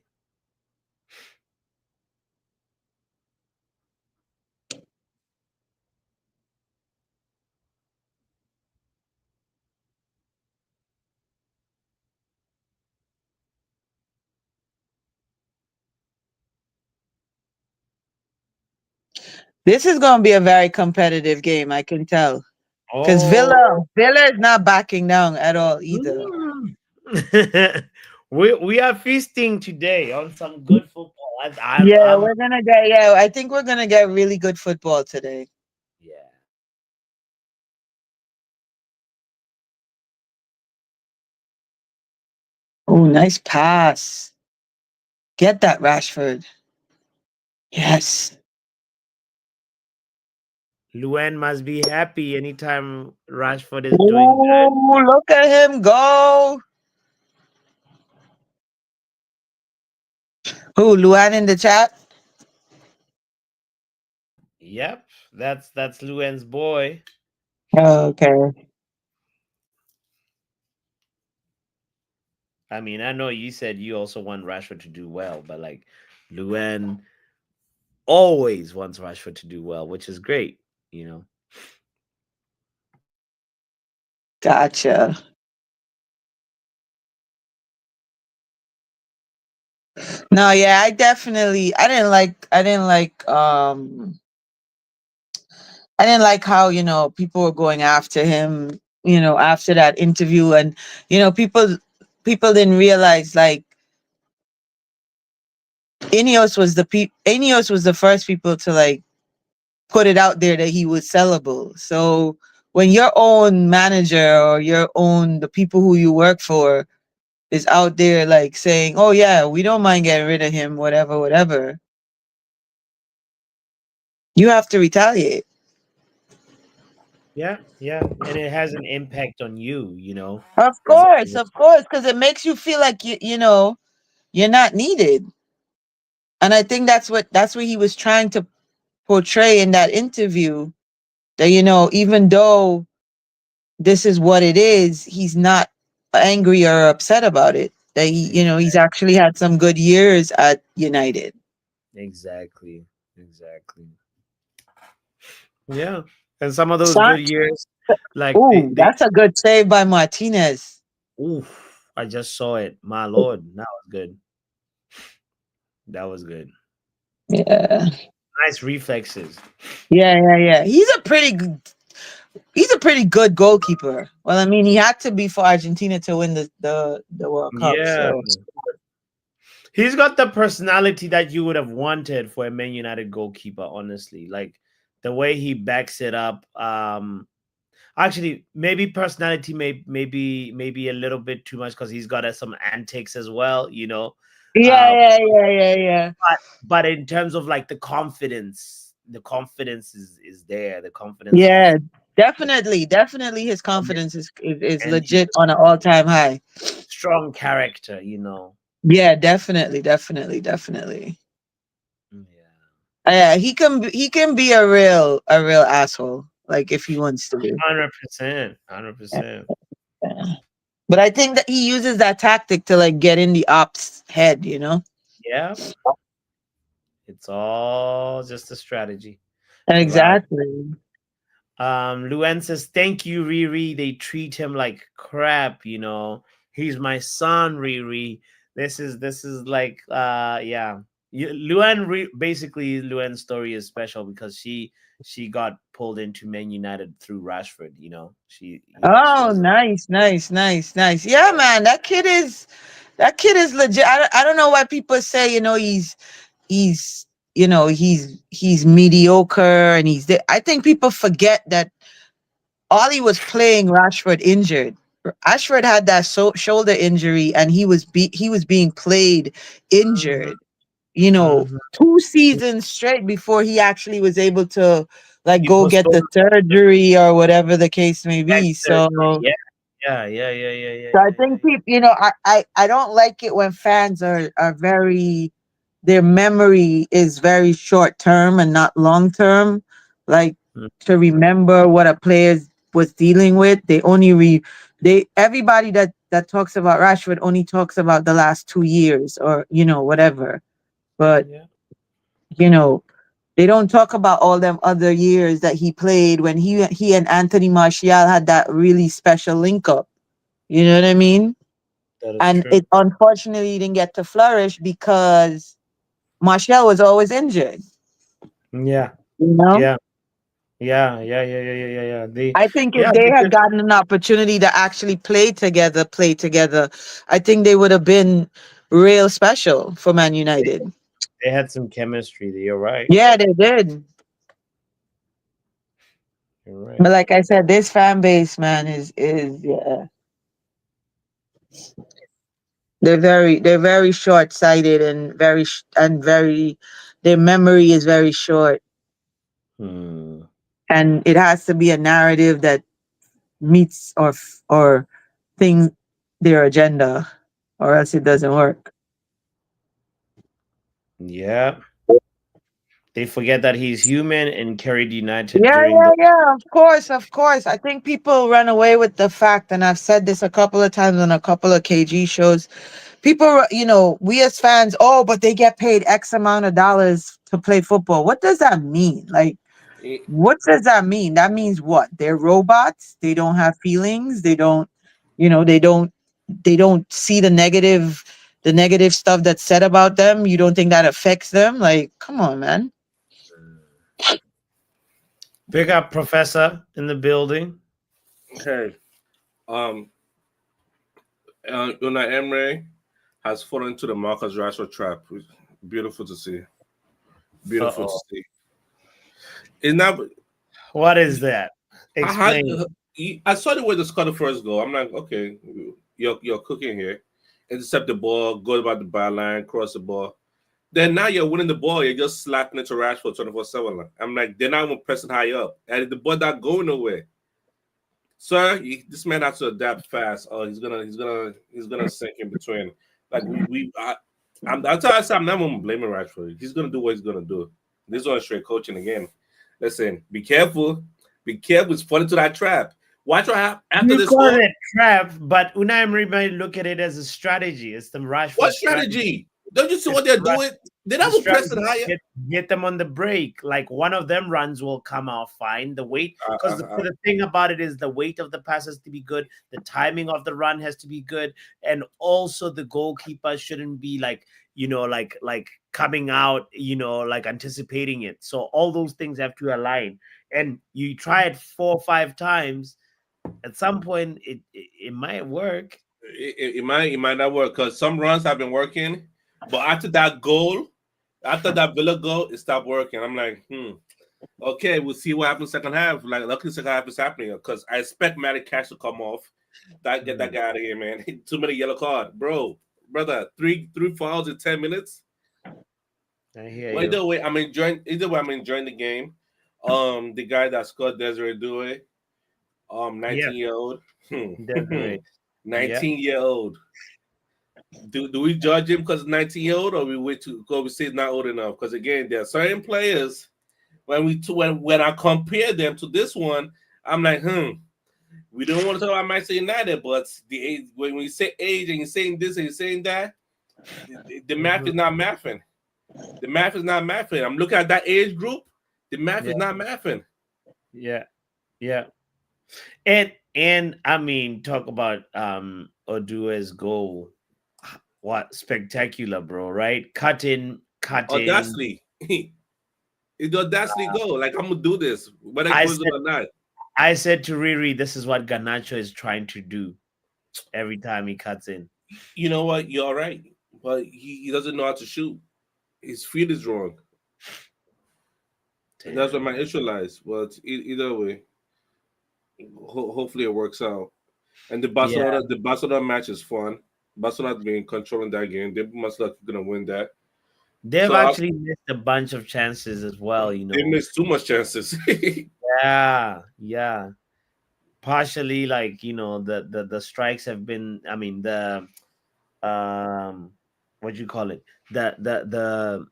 This is going to be a very competitive game, I can tell. Because Oh. Villa is not backing down at all either. Mm. we are feasting today on some good football. I'm Yeah, I think we're gonna get really good football today. yeah. Oh, nice pass. Get that, Rashford. Yes. Luen must be happy anytime Rashford is doing good. Oh, look at him go. Who, Luan in the chat? Yep, that's Luen's boy. Oh, okay. I mean, I know you said you also want Rashford to do well, but like Luen always wants Rashford to do well, which is great, you know. Gotcha. No, yeah, I didn't like how, people were going after him, after that interview and people didn't realize like Ineos was the first people to like put it out there that he was sellable. So when your own manager or your own the people who you work for is out there like saying, "Oh yeah, we don't mind getting rid of him, whatever, whatever," you have to retaliate. yeah, and it has an impact on you, as Of course, because it makes you feel like you're not needed. And I think that's what he was trying to portray in that interview. That even though this is what it is, he's not angry or upset about it. That he's actually had some good years at United. exactly, exactly. Yeah, and some of those Sa- good years, like Ooh, that's a good save by Martinez. oof, I just saw it. My lord, that was good. That was good. Yeah. Nice reflexes. Yeah. He's a pretty good goalkeeper. Well, I mean, he had to be for Argentina to win the World Cup. Yeah, So he's got the personality that you would have wanted for a Man United goalkeeper. Honestly, like the way he backs it up. Actually, maybe personality maybe a little bit too much because he's got some antics as well. yeah, Uh, yeah. but in terms of like the confidence is there. The confidence Yeah, is definitely his confidence is and legit on an all-time high. strong character. Yeah, definitely. Yeah. Yeah, he can be a real asshole, like if he wants to be. 100%. Yeah. 100%. But I think that he uses that tactic to like get in the ops head. Yeah. It's all just a strategy. Right. Exactly. Luen says, thank you, Riri. They treat him like crap. He's my son, Riri. This is like yeah. Basically Luen's story is special because she got pulled into Man United through Rashford. She Oh, has a nice. Yeah, man, that kid is legit. I don't know why people say he's mediocre and I think people forget that Ollie was playing Rashford injured. Rashford had that shoulder injury and he was being played Mhm, injured. mhm. 2 seasons straight before he actually was able to like He go get postponed the surgery or whatever the case may back be. surgery. So I Yeah. think people, I don't like it when fans are very, their memory is very short term and not long term. Like Mm, to remember what a player was dealing with, everybody that talks about Rashford only talks about the last 2 years or whatever. But yeah. you know they don't talk about all them other years that he played when he and Anthony Martial had that really special link up. You know what I mean? That is And true. it unfortunately didn't get to flourish because Martial was always injured. Yeah. You know, Yeah. Yeah. I think Yeah, if they had because gotten an opportunity to actually play together, I think they would have been real special for Man they, United. they had some chemistry. You're right. Yeah, they did. You're right. But like I said, this fan base, man, is yeah, they're very short sighted and very, their memory is very short, Hmm. and it has to be a narrative that meets or thing their agenda, or else it doesn't work. Yeah. They forget that he's human and carried United Yeah, during yeah, the. yeah. Of course. I think people run away with the fact, and I've said this a couple of times on a couple of KG shows. People, we as fans, oh, but they get paid X amount of dollars to play football. What does that mean? Like, Eh, what does that mean? That means what? They're robots. They don't have feelings. They don't see the negative stuff that's said about them. You don't think that affects them? Like, come on, man. Big up Professor in the building. Hey, um, Unai Emery has fallen into the Marcus Rashford trap. Beautiful to see. Uh Beautiful to oh. see. It's not. What is that? I had. Explain. I saw the way they scored the first goal. I'm like, okay, you're cooking here. Intercept the ball, go about the byline, cross the ball. Then now you're winning the ball. You're just slapping it to Rashford 24/7. I'm like, they're not even pressing high up, and the ball not going nowhere. sir, this man has to adapt fast. Oh, he's gonna sink in between. Like that's how I said I'm never gonna blame Rashford. He's gonna do what he's gonna do. This one straight coaching again. Listen, be careful. Be careful. It's falling into that trap. Watch what happens after You this call goal. it trap, but Unai Emery might look at it as a strategy. It's the What Rashford strategy. strategy? Don't you see It's what they're the Ra- doing? They're the not gonna press strategy it to higher. get them on the break. Like one of them runs will come out fine. The weight, Uh, because uh, uh, the thing about it is the weight of the pass has to be good. The timing of the run has to be good, and also the goalkeeper shouldn't be like like coming out, like anticipating it. So all those things have to align. And you try it 4 or 5 times. At some point, it might work. it might not work because some runs have been working, but after that Villa goal, it stopped working. I'm like, okay, we'll see what happens second half. Like, luckily, second half is happening because I expect Matty Cash to come off. Get that guy out of here, man. Too many yellow card, brother. Three fouls in 10 minutes. I hear Well, you. either way, I'm enjoying. Either way, I'm enjoying the game. The guy that scored Desiree Doué, Yeah, 19-year-old, Desiree. Yeah. 19-year-old. Do we judge him because 19-year-old, or we wait to because we say he's not old enough? Because again, there are certain players when I compare them to this one, I'm like, we don't want to talk about Manchester United, but the age when you say age and you're saying this and you're saying that, the math is Mhm. not mathing. The math is not mathing. I'm looking at that age group. The math Yeah. is not mathing. Yeah. Yeah. And I mean, talk about Odua's goal. What spectacular, bro, right? Cutting. Audacity. It's the audacity go. Like, I'm gonna do this, whether it I goes in said or not. I said to Riri, this is what Ganacho is trying to do every time he cuts in. You know what? You're all right. But he doesn't know how to shoot. His feet is wrong. And that's where Damn. my issue lies. But either way, hopefully it works out. And Yeah. The Barcelona match is fun. Barcelona's been controlling that game. They must like gonna win that. They've So actually missed a bunch of chances as well, they missed too much chances. Yeah, yeah. Partially, like, the strikes have been, I mean, um what do you call it? The goalkeeper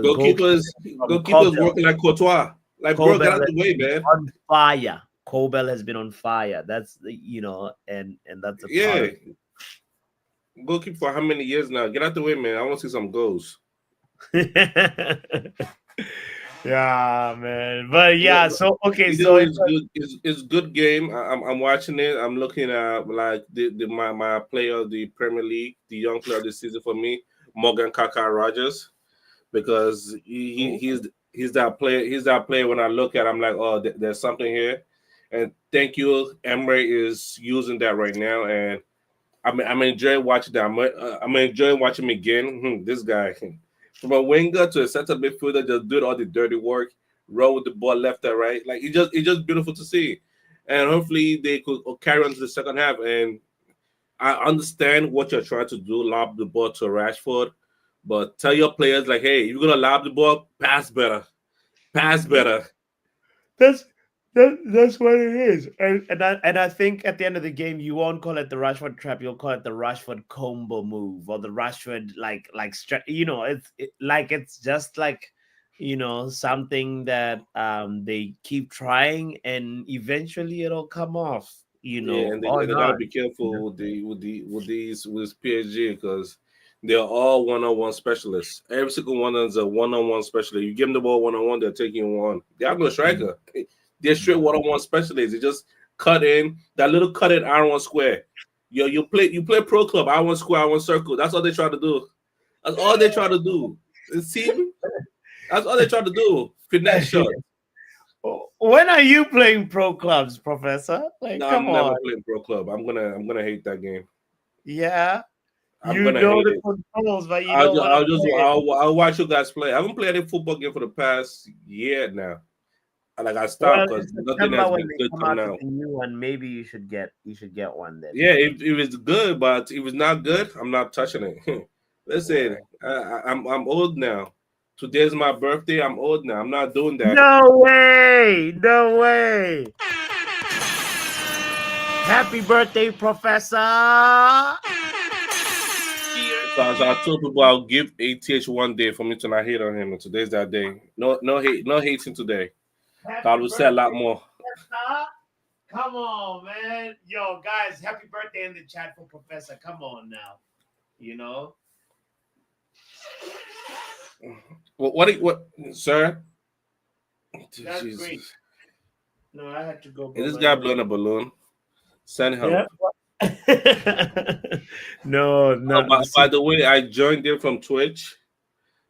goalkeepers, from goalkeepers Cobel. working like Courtois. Like, bro, get Cobel out has the way, been man. on fire. Cobel has been on fire. That's and that's a part Yeah, of goalkeeper for how many years now? Get out the way, man. I want to see some goals. it. Yeah, man. But But yeah, so okay, either so way, it's it's good. It's good game. I'm watching it. I'm looking at like my player of the Premier League, the young player of the season for me, Morgan Kaka Rogers, because he's that player. He's that player. When I look at, I'm like, oh, there's something here. And thank you, Emery is using that right now, and I'm enjoying watching that. I'm enjoying watching him again. This guy, from a winger to a center midfielder, just doing all the dirty work, run with the ball left and right. Like, it's just beautiful to see. And hopefully they could carry on to the second half. And I understand what you're trying to do, lob the ball to Rashford, but tell your players like, hey, you're gonna lob the ball, pass better. that's that's what it is. And I think at the end of the game, you won't call it the Rashford trap. You'll call it the Rashford combo move or the Rashford it's just like something that they keep trying and eventually it'll come off. Yeah, and Or they gotta not. be careful with PSG because they're all one-on-one specialists. Every single one is a one-on-one specialist. You give them the ball one-on-one, they're taking one. They have no striker. They're straight one-on-one specialists. They just cut in that little cut in R1 square. You play pro club R1 square R1 circle. That's all they try to do. That's all they try to do. See, that's all they try to do. Finesse shot. When are you playing pro clubs, Professor? Like, No, come I'm never on. playing pro club. I'm gonna hate that game. Yeah. I'm You gonna know hate the it. controls, but you don't want to play it. I'll watch you guys play. I haven't played any football game for the past year now. Like, I Well, stopped because in nothing September has when been they good come coming out with out. the new one, maybe you should get one then. Yeah, if it's good, but if it's not good, I'm not touching it. Yeah. Listen, I'm old now. Today's my birthday. I'm old now. I'm not doing that. No way! No way! Happy birthday, Professor. So I told people I'll give ATH one day for me to not hate on him, and today's that day. No hating today. I will say a lot more. Professor. Come on, man. Yo, guys, happy birthday in the chat for Professor. Come on now. You know? What, sir? That's Jesus. great. No, I had to go. Is this guy blowing a balloon? Send him. Yeah. No, no. By the way, I joined in from Twitch.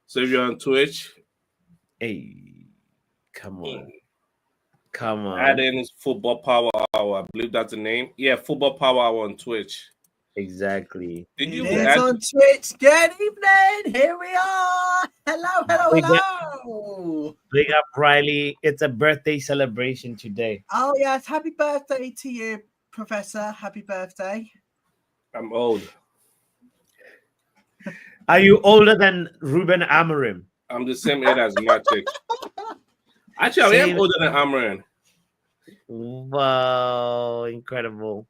So if you're on Twitch, Hey, come on. Come add on. in Football Power Hour. I believe that's the name. Yeah, Football Power Hour on Twitch. Exactly. Did you It is add? on Twitch. Good evening. Here we are. Hello. Big up, Riley. It's a birthday celebration today. Oh, yes. Happy birthday to you, Professor. Happy birthday. I'm old. Are you older than Ruben Amorim? I'm the same age as Matic. Actually, I am older than Amaran. Wow, incredible.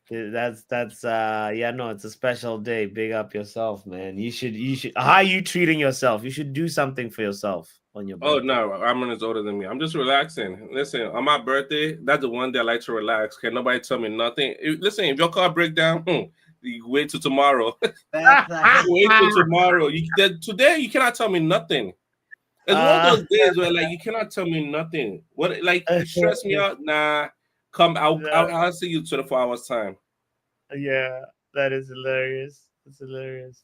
That's yeah, no, it's a special day. Big up yourself, man. You should how are you treating yourself? You should do something for yourself on your birthday. Oh no, Amaran is older than me. I'm just relaxing. Listen, on my birthday, that's the one day I like to relax. Can nobody tell me nothing? Listen, if your car break down, you wait till tomorrow. Wait till tomorrow. Today you cannot tell me nothing. It's one of those days where like you cannot tell me nothing. What like you stress me out? Nah, come. I'll see you 24 hours time. Yeah, that is hilarious. It's hilarious.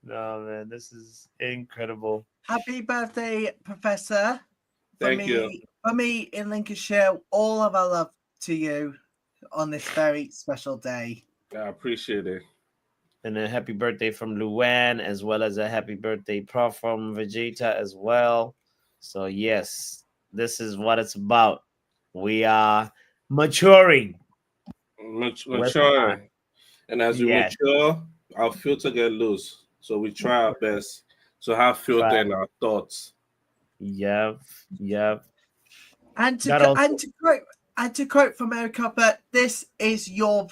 No man, this is incredible. Happy birthday, Professor. Thank you. For me in Lincolnshire, all of our love to you on this very special day. I appreciate it. And a happy birthday from Luan, as well as a happy birthday prof from Vegeta as well. So yes, this is what it's about. We are maturing. Maturing. And as we mature, our filter get loose. So we try our best to have filter in our thoughts. Yep. And to quote from America, but this is your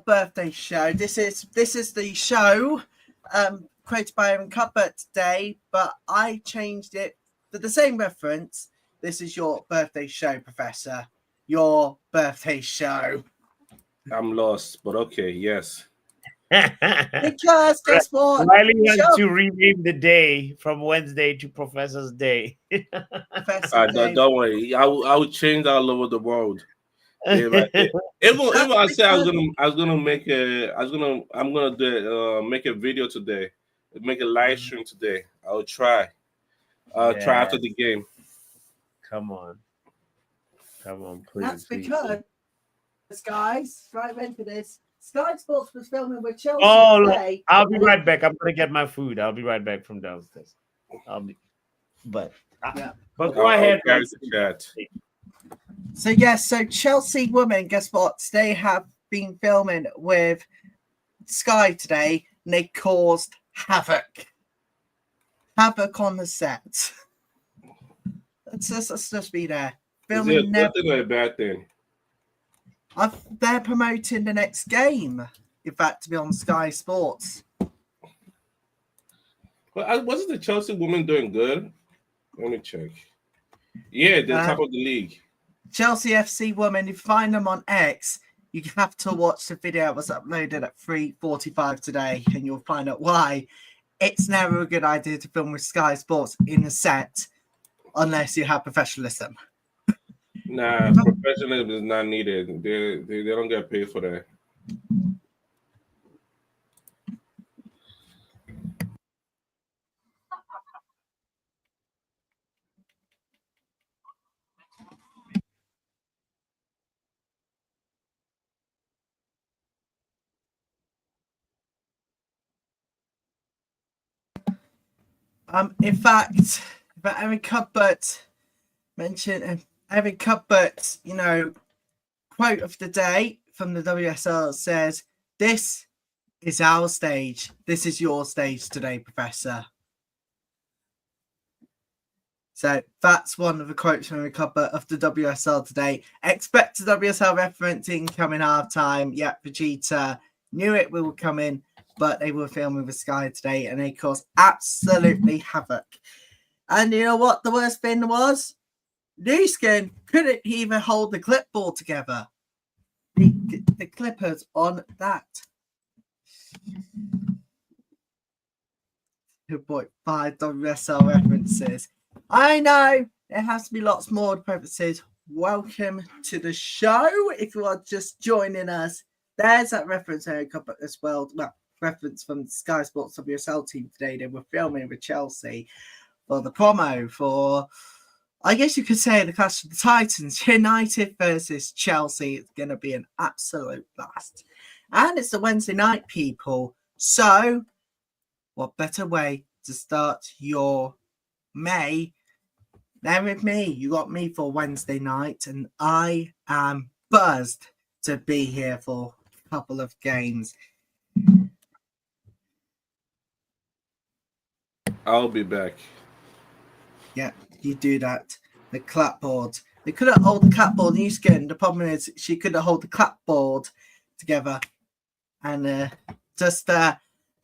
birthday show. This is the show created by Aaron Cuthbert today, but I changed it for the same reference. This is your birthday show, Professor. Your birthday show. I'm lost, but okay, yes. Because guess what? Riley wants to rename the day from Wednesday to Professor's Day. Don't worry, I will change all over the world. Even I said I'm gonna make a video today, make a live stream today. I'll try. Try after the game. Come on, please. That's because, guys, right into this. Sky Sports was filming with Chelsea today. I'll be right back. I'm gonna get my food. I'll be right back from downstairs. But go ahead. So yes, so Chelsea women, guess what? They have been filming with Sky today, and they caused havoc on the set. Let's just be there. Filming. Is it a good thing or a bad thing? They're promoting the next game. In fact, to be on Sky Sports. Well, wasn't the Chelsea woman doing good? Let me check. Yeah, they're top of the league. Chelsea FC women, if you find them on X, you have to watch the video that was uploaded at 3:45 today, and you'll find out why. It's never a good idea to film with Sky Sports in a set unless you have professionalism. Nah, professionalism is not needed. They don't get paid for that. In fact, but Eric Cuthbert mentioned Eric Cuthbert, quote of the day from the WSL says, "This is our stage. This is your stage today, Professor." So that's one of the quotes from the cover of the WSL today. Expect the WSL referencing coming half time. Yeah, Vegeta knew it will come in, but they were filming with Sky today and they caused absolutely havoc. And you know what the worst thing was? New Skin couldn't even hold the clipboard together. The Clippers on that. 2.5 WSL references. I know there has to be lots more references. Welcome to the show. If you are just joining us, there's that reference area cover as well. Well, reference from Sky Sports WSL team today. They were filming with Chelsea for the promo for, I guess you could say, the Clash of the Titans. United versus Chelsea. It's going to be an absolute blast. And it's a Wednesday night, people. So, what better way to start your May than with me? You got me for Wednesday night, and I am buzzed to be here for a couple of games. I'll be back. Yeah, you do that. The clapboard. They couldn't hold the clapboard. New Skin. The problem is she couldn't hold the clapboard together, and just as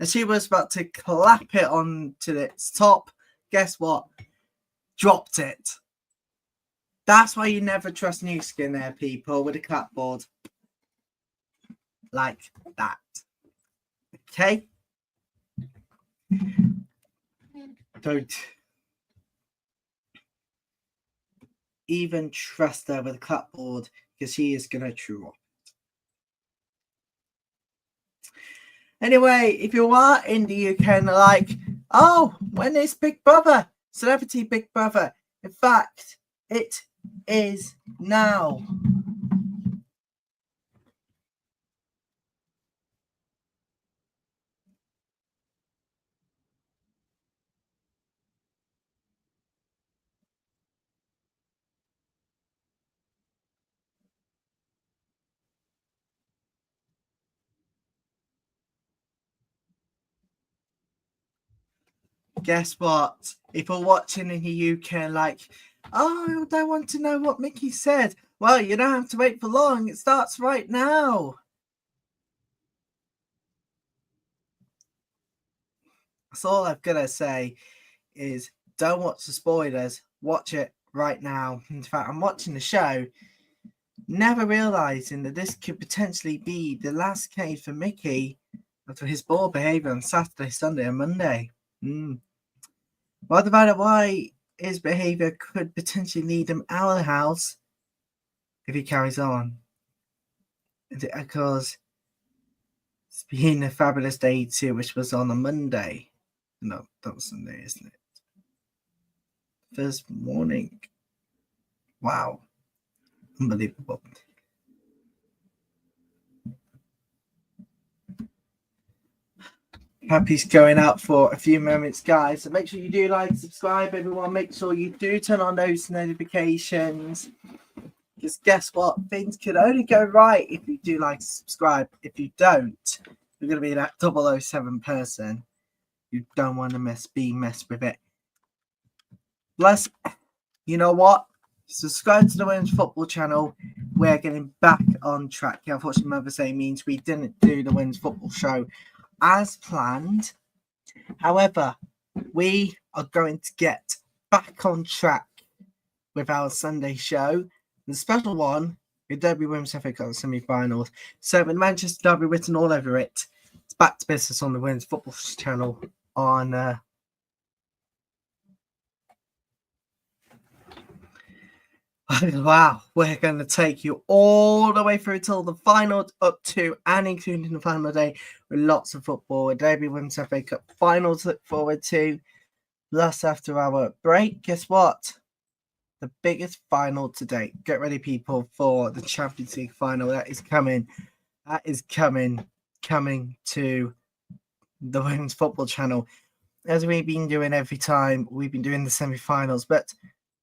she was about to clap it onto its top, guess what? Dropped it. That's why you never trust New Skin there, people, with a clapboard. Like that. Okay? Don't even trust her with a clapboard because she is going to drop. Anyway, if you are in the UK and are like, oh, when is Big Brother? Celebrity Big Brother. In fact, it is now. Guess what? If you're watching in the UK like, oh, I want to know what Mickey said. Well, you don't have to wait for long. It starts right now. That's all I've got to say is don't watch the spoilers. Watch it right now. In fact, I'm watching the show, never realising that this could potentially be the last case for Mickey after his poor behaviour on Saturday, Sunday and Monday. What about it? Why his behaviour could potentially lead him out of the house if he carries on? Because it's been a fabulous day too, which was on a Monday. No, that was Sunday, isn't it? First morning. Wow. Unbelievable. Happy's going out for a few moments, guys. So make sure you do like, subscribe, everyone. Make sure you do turn on those notifications. Because guess what? Things could only go right if you do like, subscribe. If you don't, you're going to be that 007 person. You don't want to mess with it. Plus, you know what? Subscribe to the Women's Football channel. We're getting back on track. Unfortunately, Mother's Day means we didn't do the Women's Football show as planned. However, we are going to get back on track with our Sunday show. The special one with Derby Women's FA Cup semi-finals. So with Manchester Derby written all over it, it's back to business on the Women's Football channel on wow, we're going to take you all the way through till the final, up to and including the final day with lots of football. Derby Women's FA Cup finals to look forward to. Plus, after our break, guess what? The biggest final to date. Get ready, people, for the Champions League final. That is coming. That is coming to the Women's Football channel. As we've been doing every time, we've been doing the semi-finals, but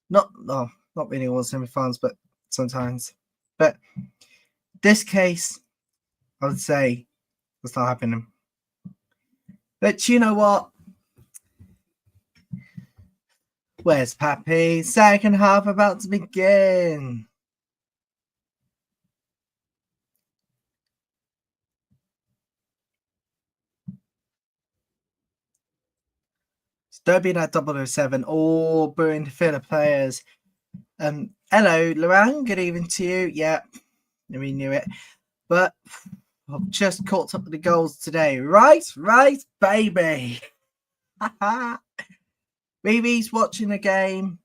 not really all semi-finals, but sometimes. But this case, I would say, it's not happening. But you know what? Where's Pappy? Second half about to begin. Don't be that 007 or booing the filler players. Hello, Luan. Good evening to you. Yeah, we knew it. But I've just caught up with the goals today. Right, baby. BB's watching the game.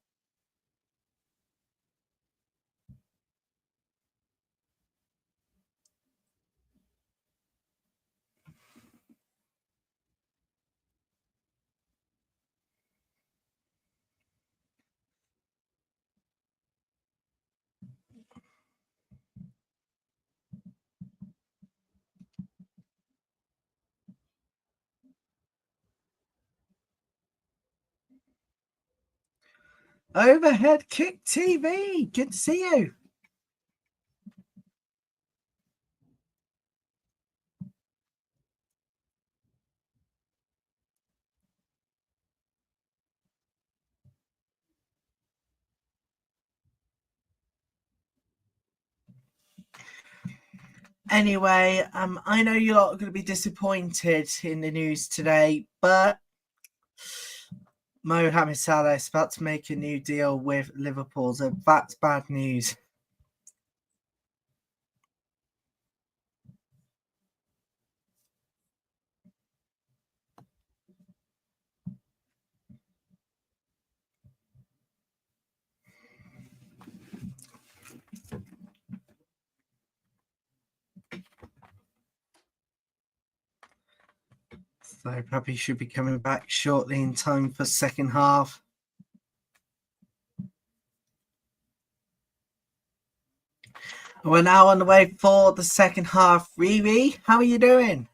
Overhead Kick TV. Good to see you. Anyway, I know you lot are going to be disappointed in the news today, but Mohamed Salah is about to make a new deal with Liverpool, so that's bad news. So Pappy should be coming back shortly in time for second half. We're now on the way for the second half. Riri, how are you doing?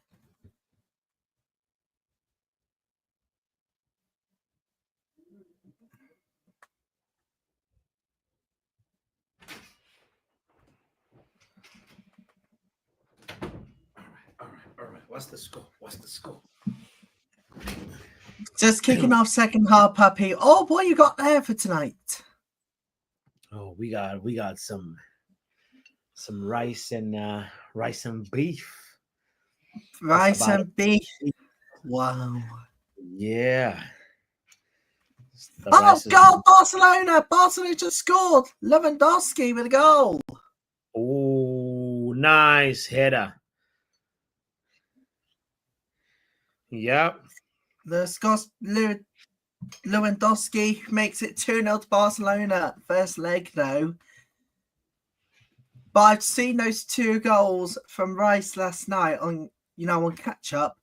All right. What's the score? Just kicking off second half, Pappy. Oh, what you got there for tonight? Oh, we got some rice and beef. Rice and beef. Wow. Yeah. Oh, goal, Barcelona! Barcelona just scored. Lewandowski with a goal. Oh, nice header. Yep. The Scots Lewandowski makes it 2-0 to Barcelona. First leg, though. But I've seen those two goals from Rice last night on catch up.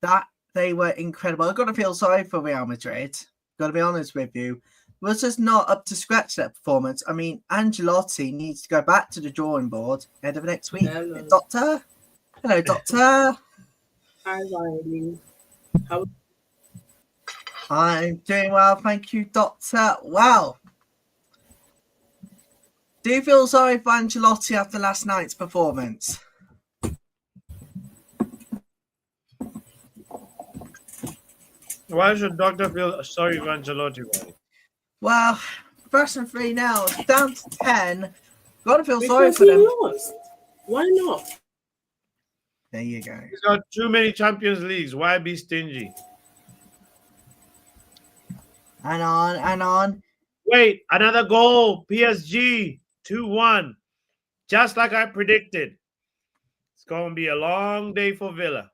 That they were incredible. I've got to feel sorry for Real Madrid. Got to be honest with you. It was just not up to scratch, that performance. I mean, Ancelotti needs to go back to the drawing board ahead of next week. Hello. Doctor? Hello, Doctor. Hi, Riley. I'm doing well, thank you, Doctor. Wow. Do you feel sorry for Ancelotti after last night's performance? Why should Doctor feel sorry for Ancelotti? Well, first and 3 now, down to 10. Got to feel sorry for them. Lost. Why not? There you go. He's got too many Champions Leagues. Why be stingy? And on. Wait, another goal. PSG 2-1. Just like I predicted. It's going to be a long day for Villa.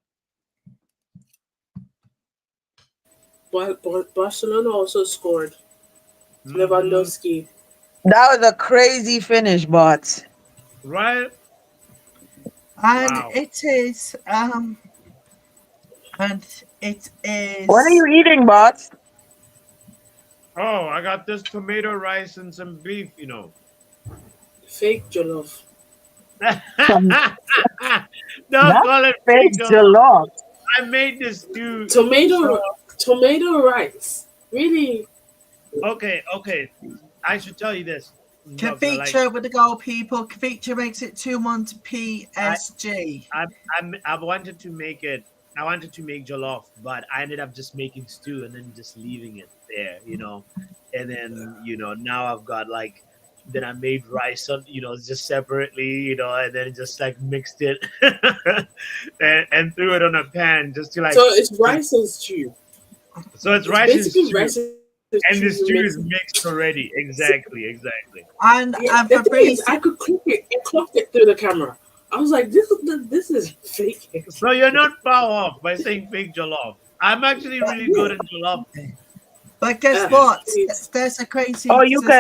But Barcelona also scored. Lewandowski. That was a crazy finish, but Right? And Wow. it is what are you eating, bots? Oh, I got this tomato rice and some beef, Fake jollof. Don't call it Fake fake jollof. I made this stew. Tomato rice. Really? Okay. I should tell you this. Kavicha with the goal, people. Kavicha makes it 2-1 to PSG. I wanted to make jollof, but I ended up just making stew and then just leaving it there, and then now I've got like then I made rice on just separately, and then just like mixed it and threw it on a pan just to So like it's rice and stew. so it's It's rice and basically stew rice and stew and the you stew mix. is mixed already. Exactly. And Yeah, and the thing is, Fabrice, I could click it and clock it through the camera. I was like, this is fake. So you're not far off by saying fake jollof. I'm actually but, really good Yeah. at jollof. but guess Yeah, what? Please. There's a Oh, crazy.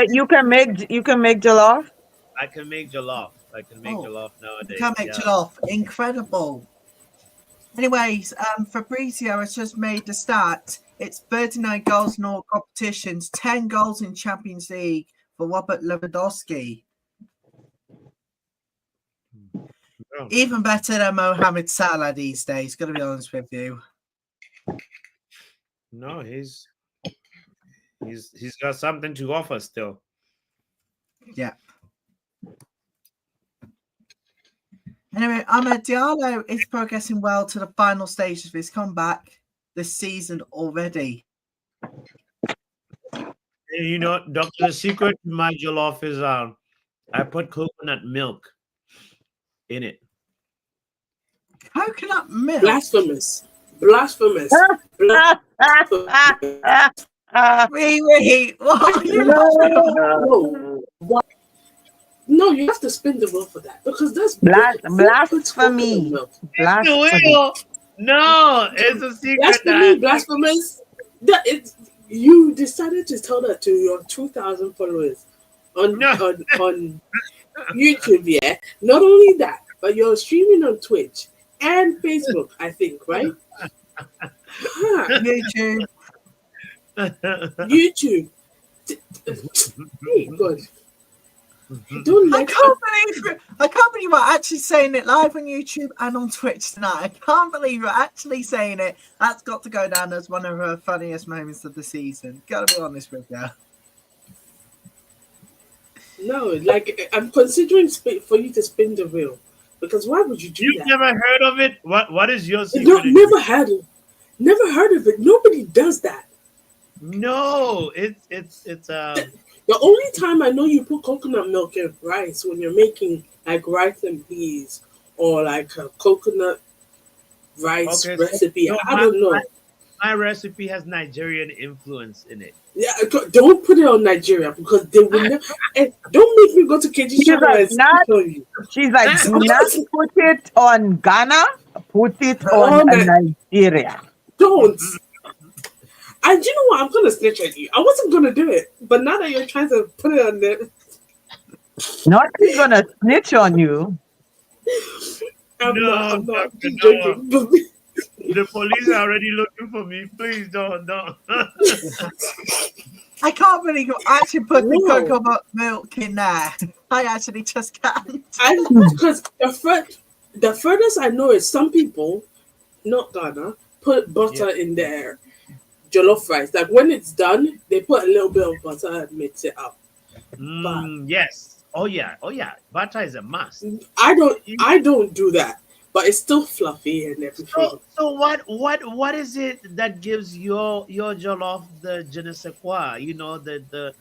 you can make jollof. I can make jollof. I can make Oh, jollof you can nowadays. make Yeah. jollof. Incredible. Anyways, Fabrizio has just made the stat. It's 39 goals in all competitions, 10 goals in Champions League for Robert Lewandowski. Yeah. Even better than Mohamed Salah these days, gotta be honest with you. No, he's got something to offer still. Yeah. Anyway, Ahmed Diallo is progressing well to the final stages of his comeback this season already. And Doctor, the secret to my jollof is I put coconut milk in it. Coconut milk. Blasphemous. Blasphemous. Blasphemous. Wait, what are you No. Why? No, you have to spin the wheel for that because that's who puts coconut Blasphemy. milk. Blasphemy. No, it's a secret Blasphemy, that blasphemous. That it's you decided to tell that to your 2,000 followers on no. on YouTube. Yeah. Not only that, but you're streaming on Twitch and Facebook. I think, right? Huh. YouTube? YouTube. Hey, God. Don't I let can't believe we're actually saying it live on YouTube and on Twitch tonight. I can't believe we're actually saying it. That's got to go down as one of the funniest moments of the season. Gotta be honest with you. No, like I'm considering for you to spin the wheel because why would you do You've that? never heard of it? What is your No, secret? never heard of it. Nobody does that. No, it's The only time I know you put coconut milk in rice when you're making like rice and peas or like a coconut rice okay. recipe. So I don't know. my recipe has Nigerian influence in it. Yeah, don't put it on Nigeria because they will never. And don't make me go to KG She's channel like, and speak not, on you. she's like, do not put it on Ghana, put it on Nigeria. Don't. And you know what? I'm gonna snitch on you. I wasn't gonna do it, but now that you're trying to put it on there, Not she's gonna snitch on you. I'm not. I'm Doctor, just joking. The police are already looking for me. Please don't. I can't believe you actually put the No. coconut milk in there. I actually just can't. Because the furthest I know is some people, not Ghana, put butter in their jollof rice. Like when it's done, they put a little bit of butter and mix it up. Yes. Oh yeah. Butter is a must. I don't do that, but it's still fluffy and everything. So what is it that gives your jollof the je ne sais quoi? The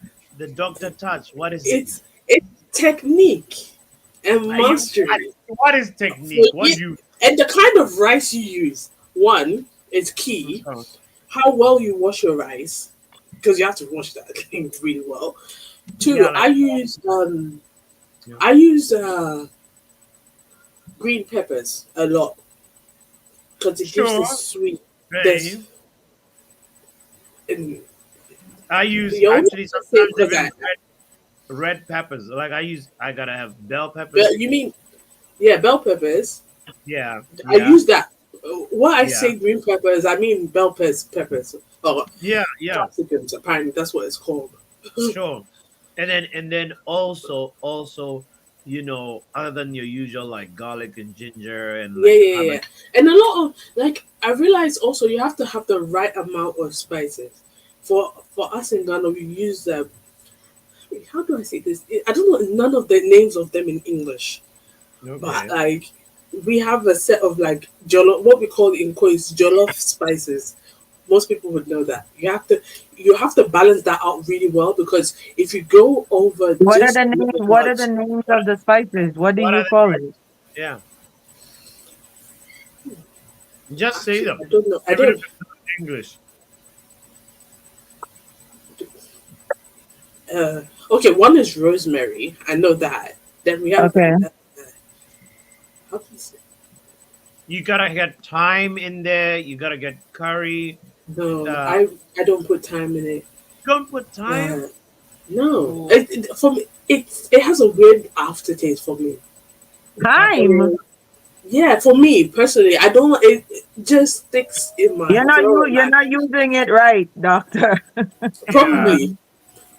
doctor touch. What is it? It's technique and mastery. What is technique? What do you? And the kind of rice you use. One is key. How well you wash your rice, because you have to wash that thing really well. Two, I use green peppers a lot because it gives the sweet. I use actually sometimes even red peppers. Like I gotta have bell peppers. You mean, bell peppers? Yeah. I use that. When I say green peppers, I mean bell peppers. Oh, capsicums. Apparently, that's what it's called. Sure. And then also other than your usual like garlic and ginger and and a lot of I realize also you have to have the right amount of spices. For us in Ghana, we use how do I say this? I don't know none of the names of them in English, but we have a set of jollof, what we call in quotes jollof spices. Most people would know that. You have to balance that out really well, because if you go over What are just the a names? little What are much, the names of the spices? What do What are you call it? they? Yeah, just say actually, them. I don't know. I Even if don't. it's not English. Okay, one is rosemary. I know that. Then we have. Okay. How can you say? You gotta get thyme in there. You gotta get curry. No, Uh, I don't put time in it. don't put thyme. Uh, no, Oh, for me, it has a weird aftertaste for me. Time. Yeah, for me personally, I don't. It just sticks in my throat. You're Like not using it right, doctor. yeah. probably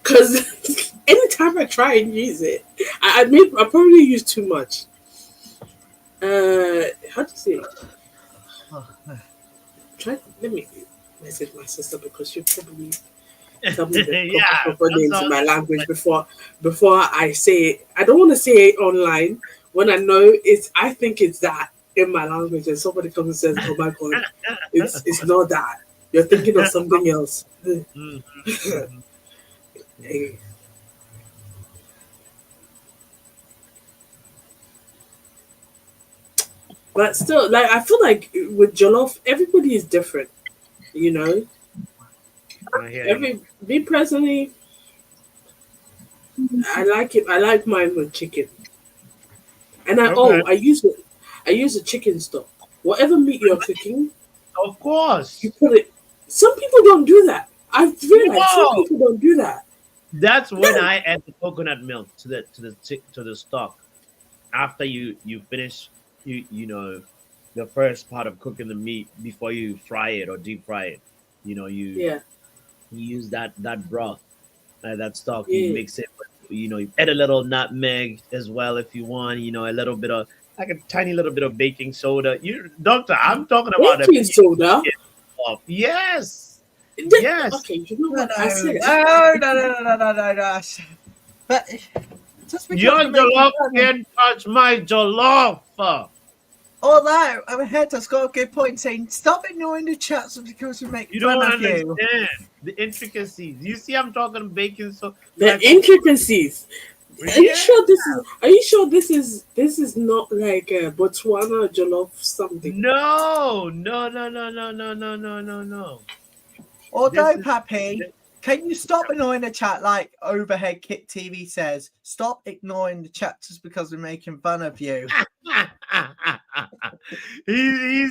because anytime I try and use it, I probably use too much. How to say? Try. Let me message my sister because she'll probably tell me the Yeah, proper that's names in all. my language before I say it. I don't want to say it online when I know it's. I think it's that in my language, and somebody comes and says, "Oh my god, it's not that. You're thinking of something else." Mhm, mhm, mhm. Eh, but still, like I feel like with jollof, everybody is different. You know, I hear you. me personally, I like it. I like mine with chicken, and Okay, I use a chicken stock. Whatever meat you're cooking, of course. you put it. Some people don't do that. I've realized some No, people don't do that. that's when No, I add the coconut milk to the stock. After you finish the first part of cooking the meat before you fry it or deep fry it. yeah, You use that broth, that stock. You yeah. mix it with, you add a little nutmeg as well if you want. A little bit of, like, a tiny little bit of baking soda. You doctor, I'm talking about a Baking soda. PSG off. Yes, yes. Okay, you know No, what? I said it. no, no, no, no, no, no, no, no. But just because Your we're making jollof fun of, can't touch my jollof. although our head has got a good point saying, stop ignoring the chats because we make You fun don't of you. understand the intricacies. You see, I'm talking baking, so The like, of course, intricacies. yeah. Are you sure this is not like Botswana jollof something? No, no, no, no, no, no, no, no, no, no. This Although, is. Pappy, can you stop ignoring the chat like Overhead Kit TV says? Stop ignoring the chat just because we're making fun of you. He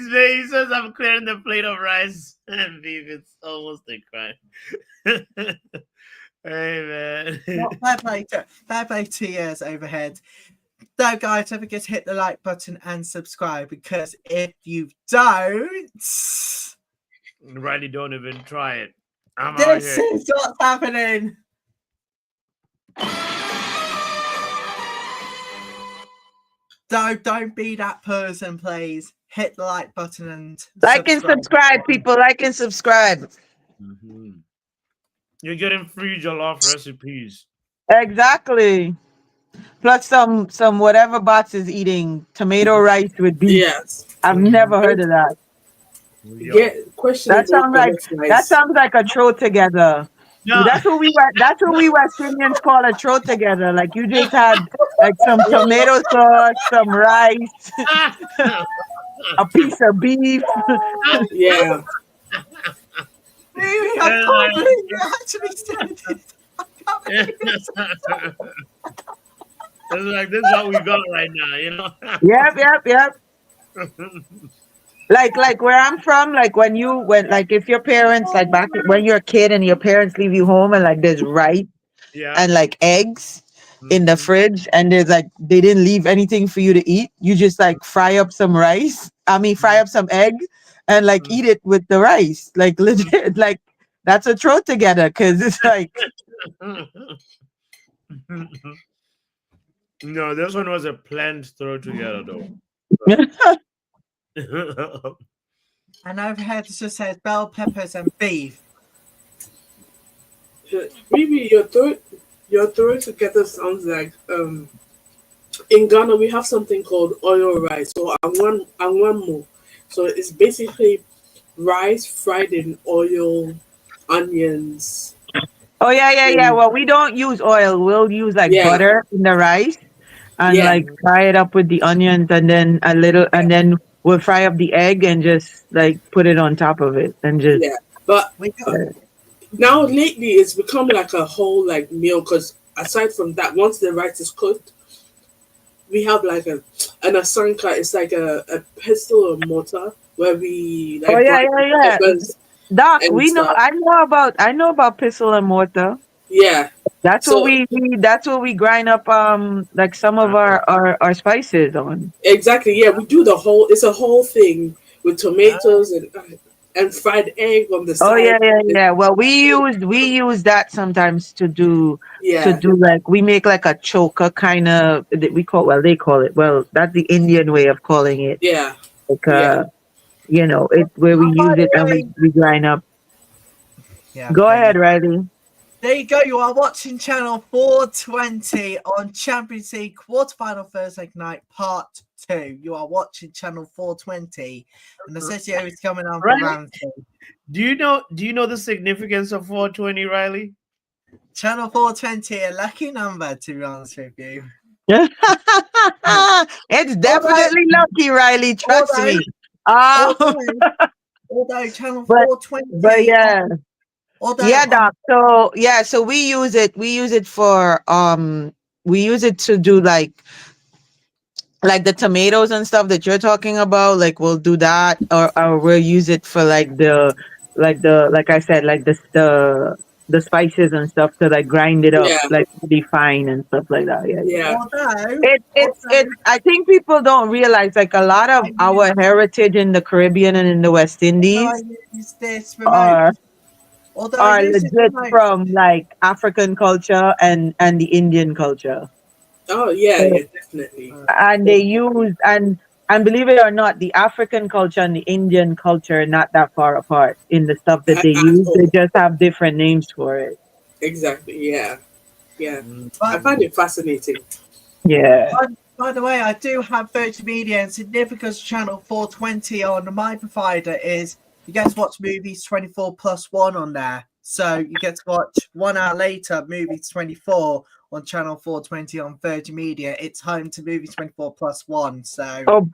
says I'm clearing the plate of rice and beef. It's almost a crime. Hey, man. Not fair play to years overhead. So, guys, don't forget to hit the like button and subscribe because if you don't, Riley, don't even try it. I'm out this here. is what's happening. So, don't be that person, please. Hit the like button and Like and subscribe, people. Like and subscribe. Mhm. You're getting free jollof recipes. Exactly. Plus some whatever bots is eating tomato rice with beef. Yes. I've Mhm. never heard of that. Yo. Get questionable jollof That rice. sounds like a throw together. No. That's what we West Indians call a throw together. Like you just had like some tomato sauce, some rice, a piece of beef. Yeah. Really, I can't believe you actually said it. It's like, this is what we got right now. Yep. Like where I'm from, like when like if your parents like back when you're a kid and your parents leave you home and like there's rice Yeah. and like eggs in the Mhm. fridge and there's like they didn't leave anything for you to eat, you just like fry up some rice. I mean fry up some egg and like eat it with the rice. Like legit, like that's a throw together because it's like No, this one was a planned throw together, though. And overhead it just says bell peppers and beef. Maybe your throat together sounds like in Ghana we have something called oil rice or anwan more. So it's basically rice fried in oil, onions. Oh yeah. And Well, we don't use oil. We'll use like yeah, butter in the rice and yeah, like fry it up with the onions and then a little and then we'll fry up the egg and just like put it on top of it and just yeah. But We got now lately it's become like a whole like meal because aside from that, once the rice is cooked, we have like an asanka. It's like a pestle or mortar where we oh like grind yeah. peppers Doc, and we know stuff. I know about pistol and mortar. Yeah. That's what So we grind up like some of our spices on. exactly, yeah, we do the whole. It's a whole thing with tomatoes and fried egg on the Oh side. It's yeah. Well, we use that sometimes to yeah, do like we make like a choker kind of we call well they call it well that's the Indian way of calling it yeah, like yeah. it where we Oh, by use the it and way, we grind up. yeah, Go ahead, Riley. there you go. You are watching channel 420 on Champions League quarterfinal Thursday night, part 2. You are watching channel 420, and the Sergio is coming on for Riley, round 2. do you know the significance of 420, Riley? Channel 420, a lucky number, to be honest with you. It's Although, definitely lucky, Riley. Trust although, me. Uh, although channel but 420, yeah. although Yeah, on doc. So we use it. We use it to do like the tomatoes and stuff that you're talking about. Like we'll do that, or we'll use it for like I said, like the spices and stuff to like grind it up Yeah, like really fine and stuff like that. Yeah. yeah, although, I think people don't realize like a lot of I use, our heritage in the Caribbean and in the West I Indies use this remote, are although I are use this legit remote, from like African culture and the Indian culture. oh yeah, So, yeah, definitely. and they use and believe it or not, the African culture and the Indian culture are not that far apart in the stuff that they At use. They all. just have different names for it. Exactly, yeah, yeah. I but find it fascinating. Yeah. by the way, I do have Virgin Media, and significance channel 420 on my provider is you get to watch movies 24 plus 1 on there. So you get to watch 1 hour later movies 24 on channel 420 on Virgin Media. It's home to movies 24 plus 1. So, Oh,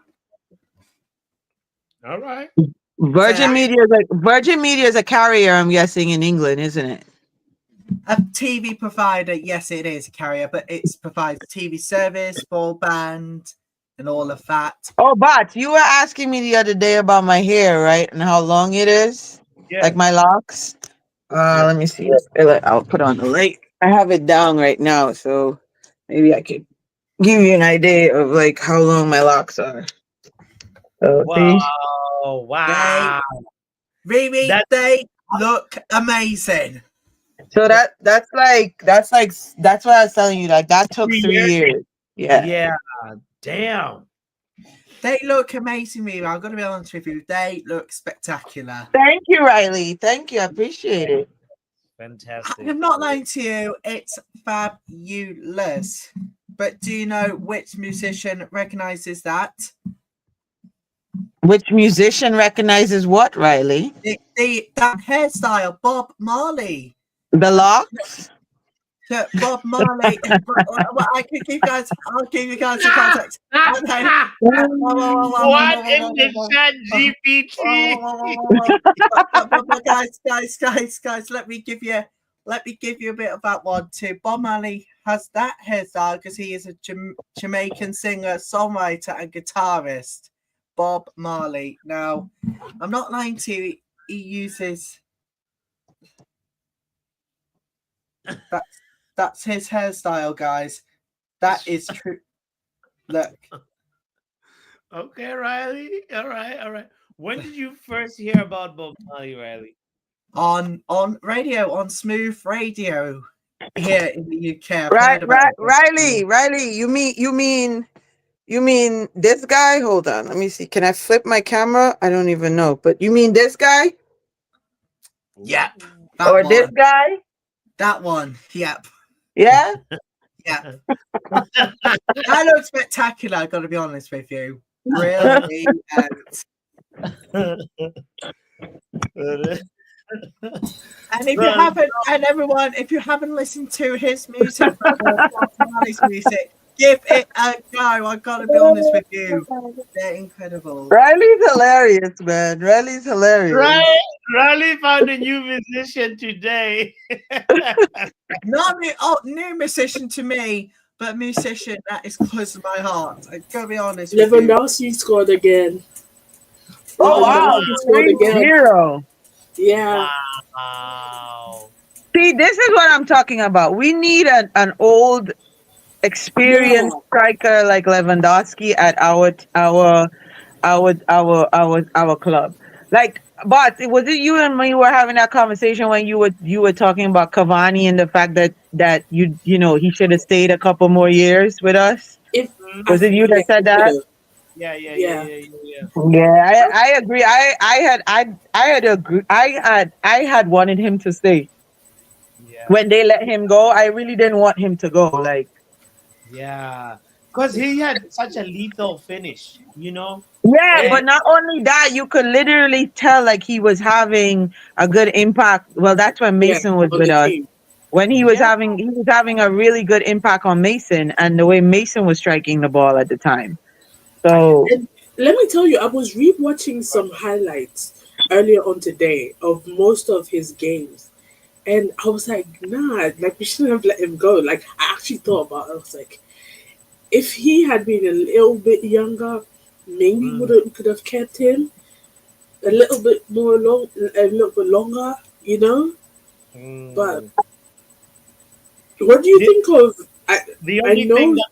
All right. so Virgin Media is a carrier, I'm guessing, in England, isn't it? a TV provider, yes, it is a carrier, but it provides TV service, broadband, and all of that. Oh, but you were asking me the other day about my hair, right? And how long it is? Yeah. Like my locks. Yeah. Let me see. I'll put on the light. I have it down right now, so maybe I could give you an idea of like how long my locks are. So Wow. see? They Wow. Riri, That they look amazing. So that's what I was telling you. Like that took 3 3 years. years. Yeah. Yeah. Damn. They look amazing, Riri. I'm gonna be honest with you. They look spectacular. Thank you, Riley. Thank you. I appreciate it. Fantastic. I'm not lying to you. It's fabulous. But do you know which musician recognizes that? Which musician recognizes what, Riley? That hairstyle, Bob Marley. The locks? So Bob Marley. Well, I'll give you guys the context. Okay. What in the chat GPT? But guys, let me give you a bit of that one too. Bob Marley has that hairstyle because he is a Jamaican singer, songwriter, and guitarist. Bob Marley. Now, I'm not lying to you. He uses that's his hairstyle, guys. That is true. Look. Okay, Riley. All right, all right. When did you first hear about Bob Marley, Riley? On radio, on smooth radio here in the UK. Right, Riley, you mean this guy? Hold on, let me see. Can I flip my camera? I don't even know. But you mean this guy? Yep. Or this guy? That one. Yep. Yeah? Yeah. That looks spectacular, I've got to be honest with you. Really. And if you Well, haven't, and everyone, if you haven't listened to his music or Bob Marley's music, give it a go. I gotta be honest with you, they're incredible. Riley's hilarious, man. Riley's hilarious. right, Riley found a new musician today. Not new musician to me, but musician that is close to my heart. I gotta be honest with you. Lewandowski scored again. Oh wow, Lewandowski scored again. 3-0. Yeah. Wow. See, this is what I'm talking about. We need an old, experienced striker like Lewandowski at our club. Like, but was it you and me were having that conversation when you were talking about Cavani and the fact that he should have stayed a couple more years with us? If Was it you that said that? Yeah. Yeah, I agree. I had wanted him to stay. Yeah. When they let him go, I really didn't want him to go. Like, Yeah. Because he had such a lethal finish, you know? yeah, And but not only that, you could literally tell like he was having a good impact. Well, that's when Yeah, Mason was on with the us. team. When yeah, he was having a really good impact on Mason and the way Mason was striking the ball at the time. So And let me tell you, I was re-watching some highlights earlier on today of most of his games. And I was like, nah, like we shouldn't have let him go. Like I actually thought about it. I was like, if he had been a little bit younger, maybe mm, we could have kept him a little bit a little bit longer, you know? But mm. what do you The, think of the I only thing know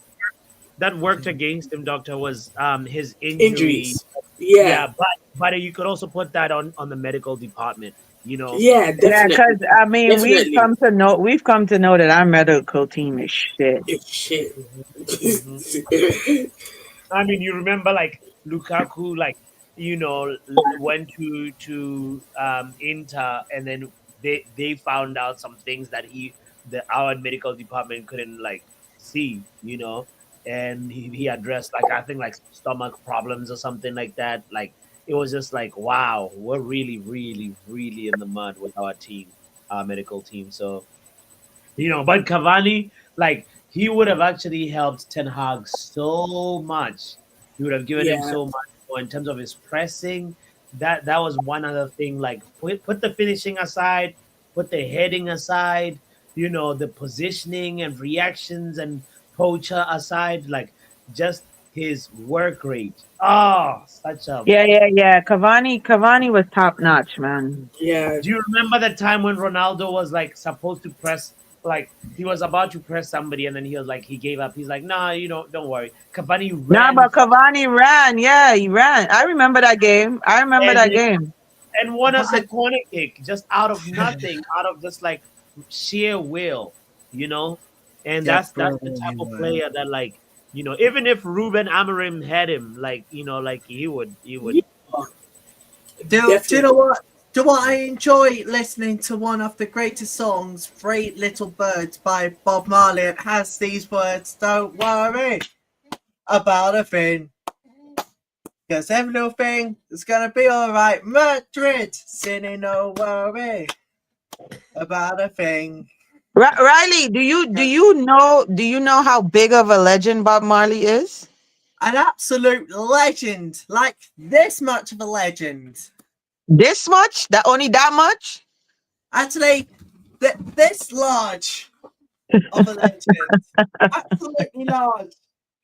that worked against him, Doctor, was his injury. injuries. Yeah. Yeah, but you could also put that on the medical department, you know. Yeah, yeah, definitely. because I mean, Definitely. we've come to know that our medical team is shit. It's shit. Mhm. I mean, you remember like Lukaku, like went to Inter, and then they found out some things that our medical department couldn't like see, and he addressed like I think like stomach problems or something like that. Like it was just like wow, we're really, really, really in the mud with our team, our medical team. So but Cavani, like he would have actually helped Ten Hag so much. He would have given him Yeah. so much in terms of his pressing. That was one other thing. Like put the finishing aside, put the heading aside. The positioning and reactions and poacher aside. Like just his work rate. Oh, such a. Yeah. Cavani was top notch, man. Yeah. Do you remember the time when Ronaldo was like supposed to press, like he was about to press somebody, and then he was like he gave up. He's like, nah, don't worry. Cavani Nah, ran but Cavani ran. Yeah, he ran. I remember that game. I remember and that game. won us a But corner kick just out of nothing, out of just like sheer will, you know. And yeah, that's the type of player that like even if Ruben Amorim had him, like like he would. Yeah. do you know Definitely. what? Do you know what I enjoy listening to one of the greatest songs, Three Little Birds by Bob Marley. It has these words, don't worry about a thing. Because every little thing is gonna be alright. Madrid, singing no worry about a thing. Riley, do you know how big of a legend Bob Marley is? An absolute legend, like this much of a legend. This much? That only that much? Actually, this large of a legend. Absolutely large.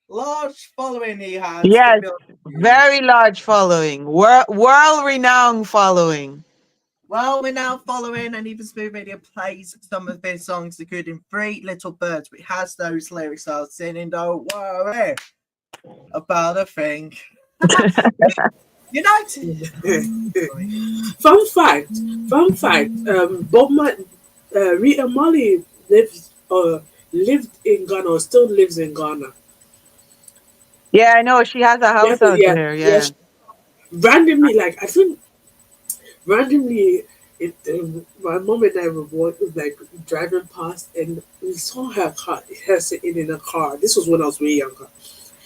Large following he has. To Yes, be honest with you. very large following, world renowned following. Well, we're now following, and even Smooth Media plays some of their songs, including Three Little Birds, which has those lyrics I was singing, don't worry about a thing. United. Fun fact. Fun fact. Rita Molly lived in Ghana or still lives in Ghana. Yeah, I know she has a Yeah, house out yeah, there. yeah. Yeah. Randomly, like I think randomly, my mom and I were like driving past, and we saw her sitting in a car. This was when I was way younger.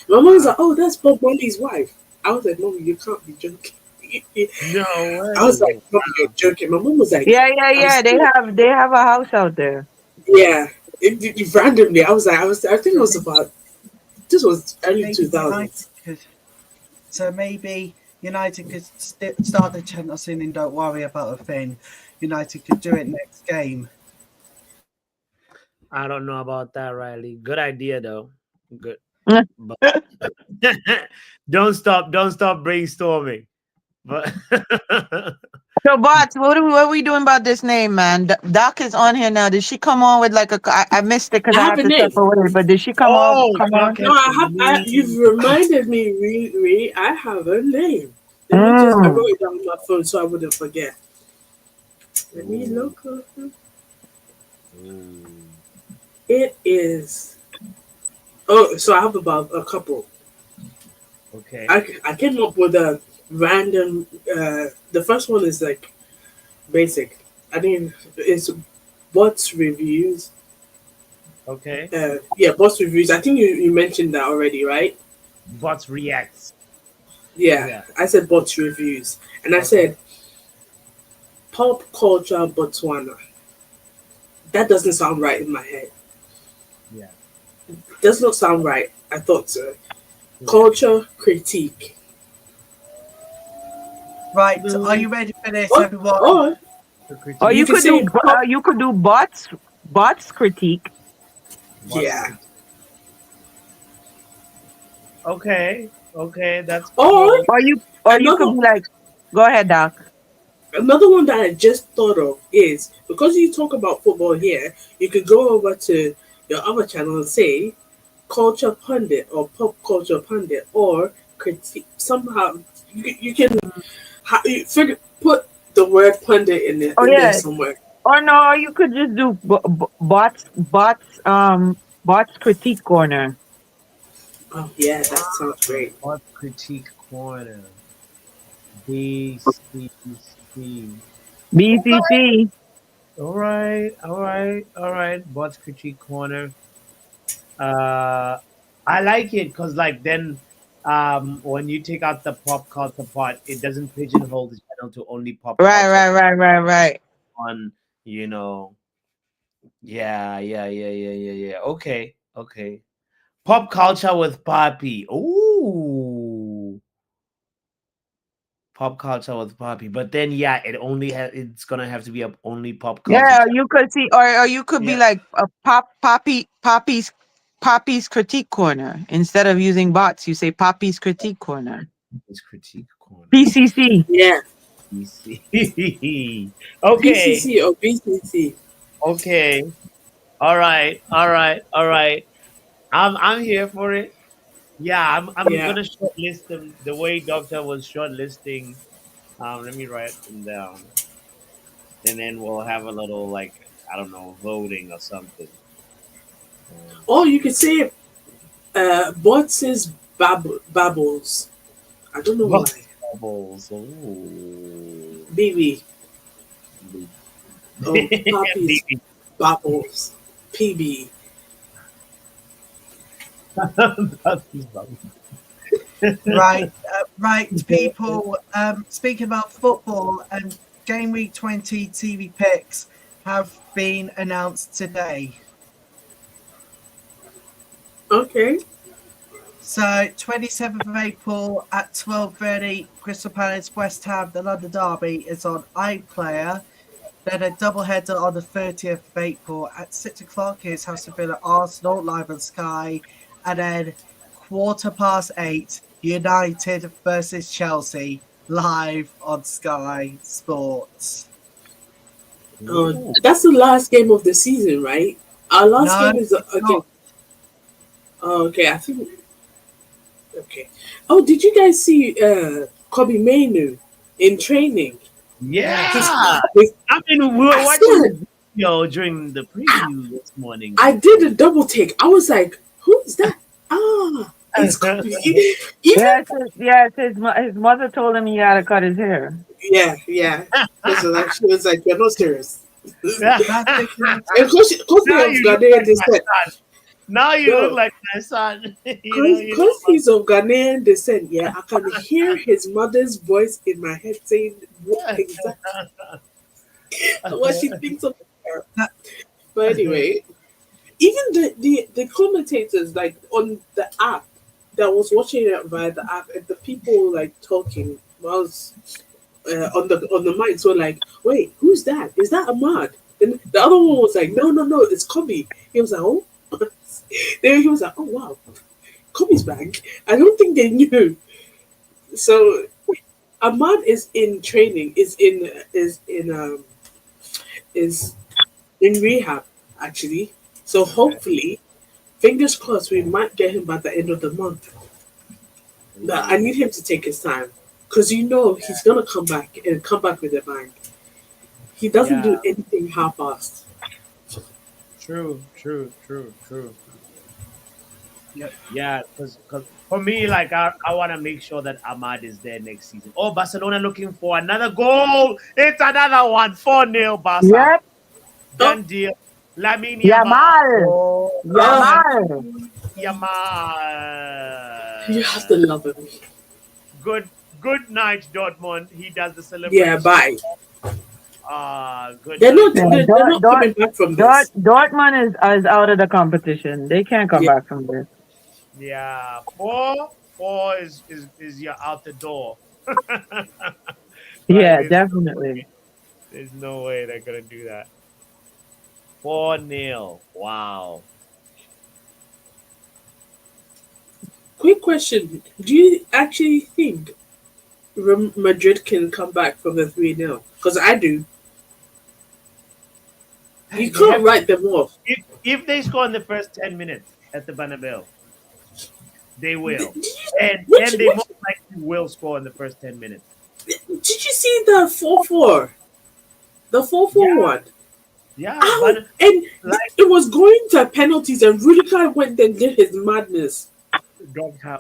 My mom was like, "Oh, that's Bob Marley's wife." I was like, "Mom, you can't be joking." No I was way. like, "Mom, you're joking." My mom was like, "I'm Yeah. They still, have a house out there. yeah." Randomly, I think it was about this was early Maybe 2000s. United could. So maybe United could start the chant us in and don't worry about a thing. United could do it next game. I don't know about that, Riley. Good idea though. Good. But don't stop brainstorming. But So, bots, what are we doing about this name, man? Doc is on here now. Did she come on with like I missed it because I I have had a to step name. away. But did she come on? oh, Come on. Doc No, has I a have. You've name. reminded me, I have a name. I Mm. wrote it down on my phone so I wouldn't forget. Let me Ooh, look. ooh. It is. Oh, so I have about a couple. Okay. I came up with a random. The first one is like basic. I think it's bots reviews. Okay. Yeah, bots reviews. I think you mentioned that already, right? Bots reacts. Yeah, Yeah. I said bots reviews, and I Okay. said pop culture Botswana. That doesn't sound right in my head. Yeah. Does not sound right. I thought so. Yeah. Culture critique. Right, are Mm, you ready for this, Or, everyone? or the Or critique. you can say you could do bots critique. Bots yeah. critique. Okay. Okay. That's Or cool. Or you could another be like, go ahead, Doc. another one that I just thought of is because you talk about football here, you could go over to your other channel and say culture pundit or pop culture pundit or critique somehow you can you figure put the word pundit Oh in there yeah. somewhere. Or no, you could just do bots critique corner. Oh yeah, that sounds great. Bots critique corner. BCC. BCC. All right, all right, all right. Bots critique corner. Uh, I like it because like then, when you take out the pop culture part, it doesn't pigeonhole the channel to only pop Right, culture. right, right, right, right. On you know, yeah. Okay, okay. Pop culture with Papi. Ooh, pop culture with Papi. But then yeah, it's gonna have to be a only pop culture Yeah, channel. you could see, or you could be Yeah, like a Poppy's critique corner instead of using bots. You say Poppy's critique corner. it's critique corner. PCC. Yeah. BC. Okay. PCC or BCC. Okay. All right. All right. All right. I'm here for it. Yeah, I'm Yeah. gonna shortlist them the way Doctor was shortlisting. Let me write them down, and then we'll have a little like I don't know voting or something. Or you could say Bots' babbles. I don't know Box why. bubbles. Ooh. BB. Oh, Poppy's Baby. babbles. PB. Puppy's bubbles. Right, people. Speaking about football and game week 20 TV picks have been announced today. Okay. So 27th of April at 12:30, Crystal Palace West Ham, the London Derby is on iPlayer. Then a doubleheader on the 30th of April at 6 o'clock is Aston Villa Arsenal live on Sky, and then 8:15, United versus Chelsea live on Sky Sports. Ooh. That's the last game of the season, right? Our last No, game is it's again. not. Oh, okay, I think. Okay. Oh, did you guys see Kobe Mainu in training? He's, Yes. Yeah. he's I mean, we were I watching said the video during the preview this morning. I did a double take. I was like, "Who's that?" Ah, it's Kobe. Even His mother told him he had to cut his hair. yeah. She was like, "You're not serious." That's because And Now Coach you know Gade that's they my said, son. Now you look No, like my son. You know. because he's of Ghanaian descent, yeah, I can hear his mother's voice in my head saying what exactly what she thinks of her. But anyway, even the commentators like on the app that was watching it via the app and the people like talking was on the mics were like, wait, who's that? Is that Ahmad? And the other one was like, no, it's Kobe. He was like, oh. Then he was like, oh wow, Kobe's back. I don't think they knew. So Ahmad is in training, is in rehab actually. So hopefully, fingers crossed, we might get him by the end of the month. But I need him to take his time because he's gonna come back and come back with a bang. He doesn't Yeah, do anything half-assed. true, true, true, true. Yep. Yeah, because for me, like I want to make sure that Ahmad is there next season. Oh, Barcelona looking for another goal. It's another one, 4-0 Barca. Yep. Oh, Done deal. Lamine Yamal. Yamal. Oh, ah, Yamal. you have to Yamal. love him. Good night, Dortmund. He does the Yeah, celebration. bye. Good They're night, not. Yeah, Dortmund. They're not coming back from this. Dortmund is out of the competition. They can't come Yeah, back from this. Yeah, four is you're out the door. Like Yeah, definitely. there's no way they're gonna do that. 4-0. Wow. quick question: do you actually think Madrid can come back from the 3-0? Because I do. You They can't have write them off. if they score in the first 10 minutes at the Bernabeu, they will, Did you, and they most likely will score in the first 10 minutes. did you see the 4-4? The 4-4 Yeah, one. yeah, Ow! but And like it was going to penalties, and Rudiger went and did his madness.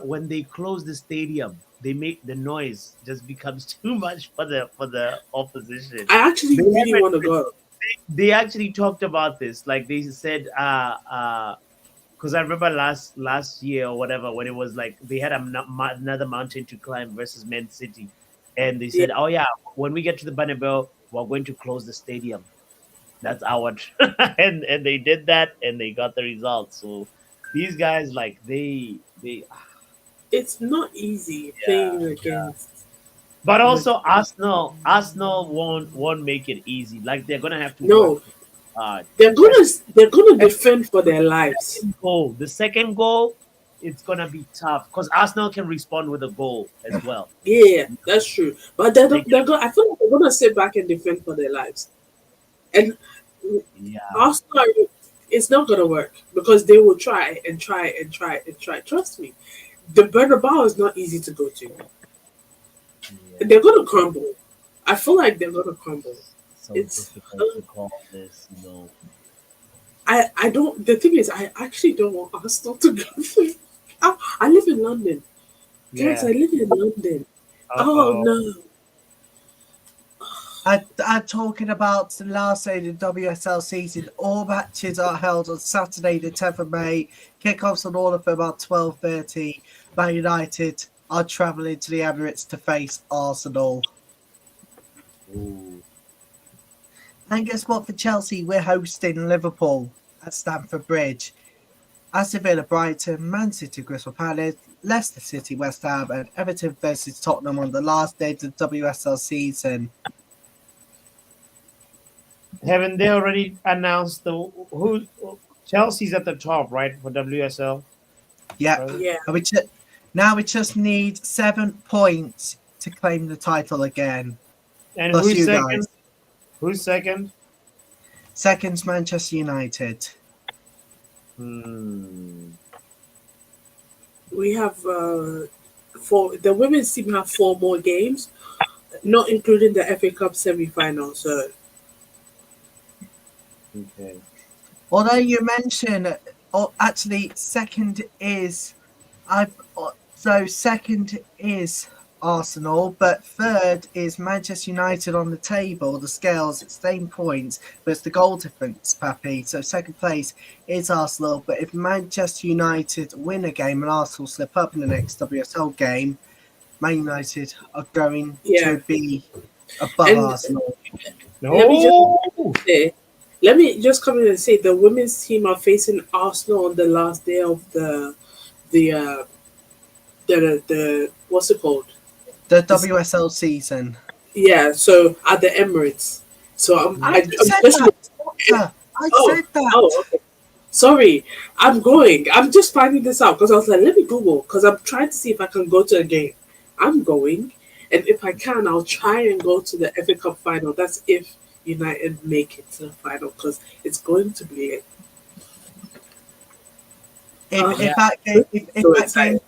when they close the stadium, they make the noise just becomes too much for the opposition. I actually They really haven't want to go. they actually talked about this. Like they said, because I remember last year or whatever when it was like they had another mountain to climb versus Man City, and they Yeah, said, "Oh yeah, when we get to the Bernabeu, we're going to close the stadium." That's our and they did that and they got the results. So these guys like they it's not easy yeah. playing against But Madrid. also Arsenal won't make it easy. Like they're gonna have to work No, hard, they're gonna especially they're gonna defend for their lives. goal. The second goal, it's gonna be tough because Arsenal can respond with a goal as well. Yeah, that's true. But they're They not, can, they're gonna. I feel like they're gonna sit back and defend for their lives. And yeah, Arsenal, it's not gonna work because they will try and try and try and try. Trust me, the Bernabeu is not easy to go to. yeah. They're gonna crumble. I feel like they're gonna crumble. So It's difficult to call this. I don't. The thing is, I actually don't want Arsenal to go through. I live in London, guys. Yeah. I live in London. Uh Oh oh. no. I'm talking about the last day of the WSL season. All matches are held on Saturday, the 10th of May. Kickoffs on all of them about 12:30. Man United are travelling to the Emirates to face Arsenal. Ooh. And guess what? For Chelsea, we're hosting Liverpool at Stamford Bridge. Aston Villa, Brighton, Man City, Crystal Palace, Leicester City, West Ham, and Everton versus Tottenham on the last day of the WSL season. Haven't they already announced the who Chelsea's at the top, right, for WSL? Yep. Right? Yeah. And now we just need 7 points to claim the title again. And Plus who's you second? guys. Who's second? Second's Manchester United. We have for the women's team have 4 more games, not including the FA Cup semi-final. So Okay. Although you mentioned, actually, second is, second is Arsenal, but third is Manchester United on the table. The scales, it's same points, but it's the goal difference, Pappy. So second place is Arsenal, but if Manchester United win a game and Arsenal slip up in the next WSL game, Man United are going Yeah. to be above And Arsenal. let me No. just say, let me just come in and say the women's team are facing Arsenal on the last day of the the what's it called? The WSL season. Yeah, so at the Emirates. So I I'm said just that, Doctor. I oh said that. oh okay. Sorry, I'm going. I'm just finding this out because I was like, let me Google because I'm trying to see if I can go to a game. I'm going, and if I can, I'll try and go to the FA Cup final. That's if United make it to the final because it's going to be. If that game so excited.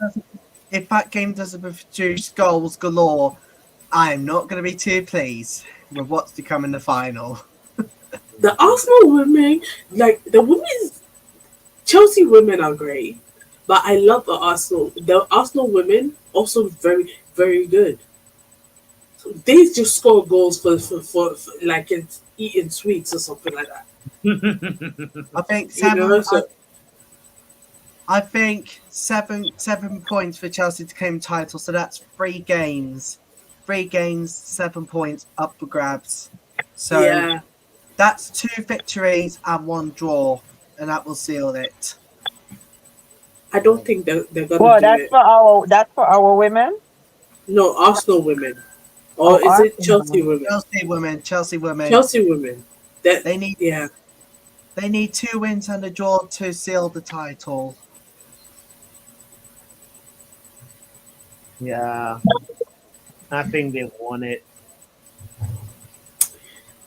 if that game doesn't produce goals galore, I am not going to be too pleased with what's to come in the final. The Arsenal women, like the women's Chelsea women are great, but I love the Arsenal. The Arsenal women also very very good. They just score goals for like it's eating sweets or something like that. I think You know, so I think seven points for Chelsea to claim title. So that's 3 games, 7 points up for grabs. So yeah, that's 2 victories and 1 draw, and that will seal it. I don't think they're gonna Well, do it. that's for our women. No, Arsenal women, Oh, or is it Chelsea Arsenal. women? Chelsea women. Chelsea women. That They need yeah. 2 wins and a draw to seal the title. Yeah, I think they won it.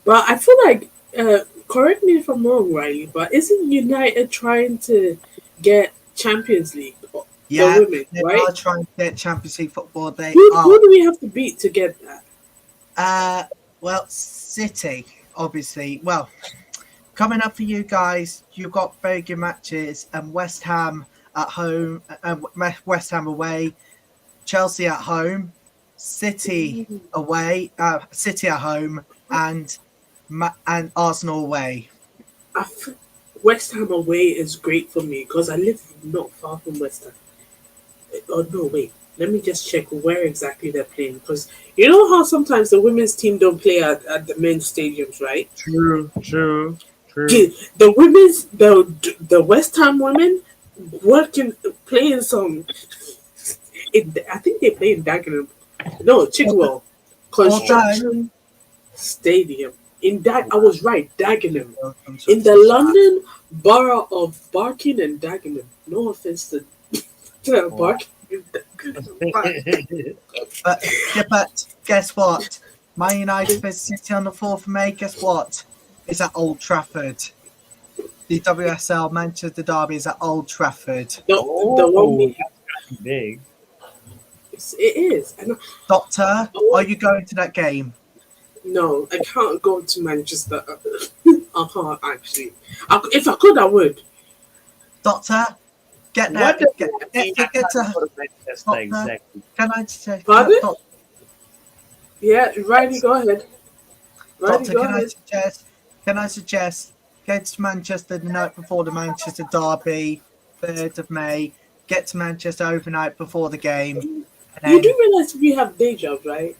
But I feel like, correct me if I'm wrong, Riley, but isn't United trying to get Champions League? The Yeah, women, they right? are trying to get Champions League football. They Who are. do we have to beat to get that? Well, City, obviously. Well, coming up for you guys, you've got very good matches, and West Ham at home, West Ham away, Chelsea at home, City away, City at home, and Arsenal away. I f- West Ham away is great for me because I live not far from West Ham. Oh no, wait. Let me just check where exactly they're playing because you know how sometimes the women's team don't play at the men's stadiums, right? True, true, Yeah, true. the West Ham women working playing some. I think they play in Dagenham. No, Chigwell Construction Stadium. In that, I was right, Dagenham. In the London borough of Barking and Dagenham. No offense to Barking. But guess what? Man United vs City on the 4th of May. Guess what? It's at Old Trafford. The WSL Manchester Derby is at Old Trafford. The one we have, That's big. it is. And Doctor, are you going to that game? no, I can't go to Manchester. I can't actually. If I could, I would. Doctor, get there. What does Get that mean? to Manchester Doctor, exactly? can I say, Pardon? Yeah, Riley, go ahead. Riley, Doctor, go ahead. can I suggest get to Manchester the night before the Manchester Derby, 3rd of May. Get to Manchester overnight before the game. And You do realize we have day jobs, right?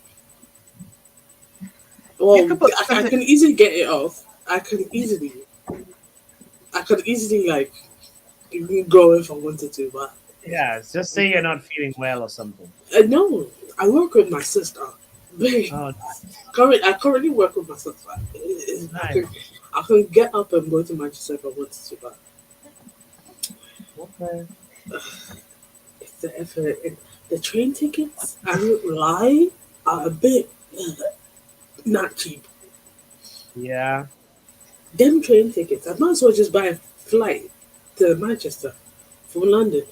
Well, I can easily get it off. I could easily like go if I wanted to, but Yeah, just say you're not feeling well or something. no, I work with my sister. Oh, I currently work with my sister. nice. I can get up and go to Manchester if I wanted to, but Okay. the train tickets, I won't lie, are a bit not cheap. Yeah. Them train tickets, I might as well just buy a flight to Manchester from London.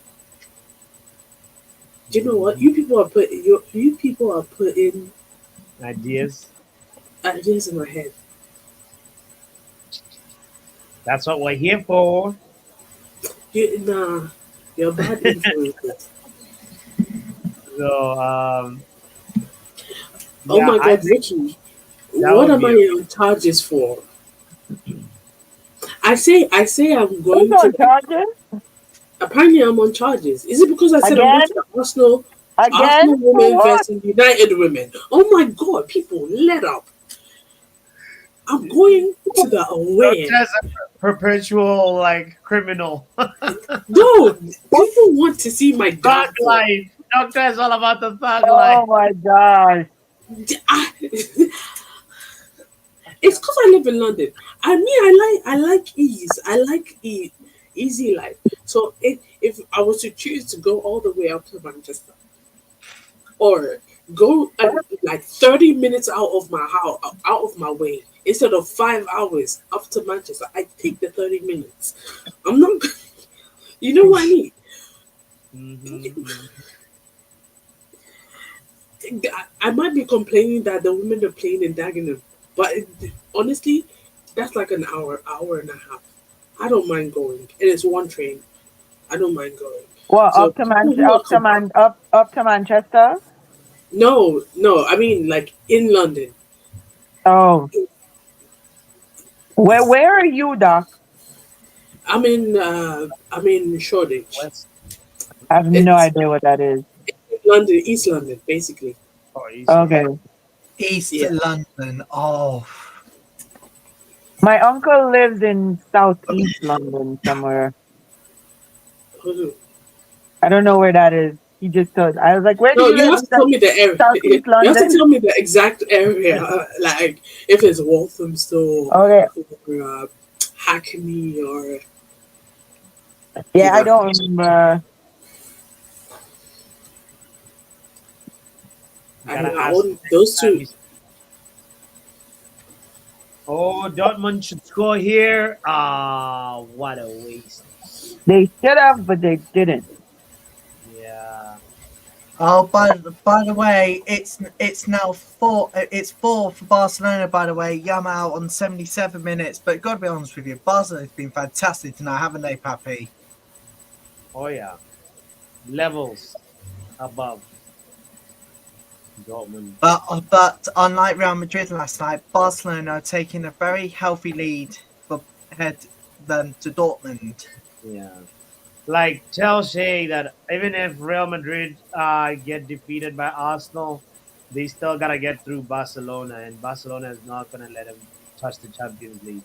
Do you know what? You people are putting Ideas. ideas in my head. That's what we're here for. You're bad influences. So Oh Yeah, my I God, think Ricky, that what would am be I a on charges for? I say I'm Who's going to on the. charges? Apparently, I'm on charges. Is it because I said I'm going Again? to the Arsenal Again? For women what? versus United women? Oh my God, people, let up! I'm going to the away. Doctor as a perpetual like criminal. No, people want to see my Thug downfall. life. Doctor is all about the thug life. Oh my gosh. It's because I live in London. I mean, I like ease. I like easy life. So if I was to choose to go all the way up to Manchester or go like 30 minutes out of my house, out of my way, instead of 5 hours up to Manchester, I take the 30 minutes. I'm not. You know what I mean? Mhm. I might be complaining that the women are playing in Dagenham, but honestly, that's like an hour and a half. I don't mind going, and it's one train. I don't mind going. What, So people who are up to Manchester? no, I mean like in London. Oh. Where are you, Doc? I'm in Shoreditch. West I have no It's idea what that is. London, East London, basically. or East Okay. London. East Yeah. London. Oh, My uncle lives in southeast London somewhere. I don't know where that is. He just told. I was like, where do No, you you live have in to tell me the area. southeast You have to London? tell me the exact area, like if it's Walthamstow Okay. or Hackney or Yeah, I yeah. don't remember. I Gotta mean, ask those time two. Oh, Dortmund should score here. Ah, what a waste. They should have, but they didn't. Yeah. oh. By the way, it's now four. It's four for Barcelona. By the way, Yamal on 77 minutes. But gotta be honest with you, Barcelona's been fantastic tonight, haven't they, Pappy? Oh yeah. Levels above Dortmund. But unlike Real Madrid last night, Barcelona are taking a very healthy lead for head than to Dortmund. Yeah. Like tell Shay that even if Real Madrid get defeated by Arsenal, they still gotta get through Barcelona, and Barcelona is not gonna let them touch the Champions League.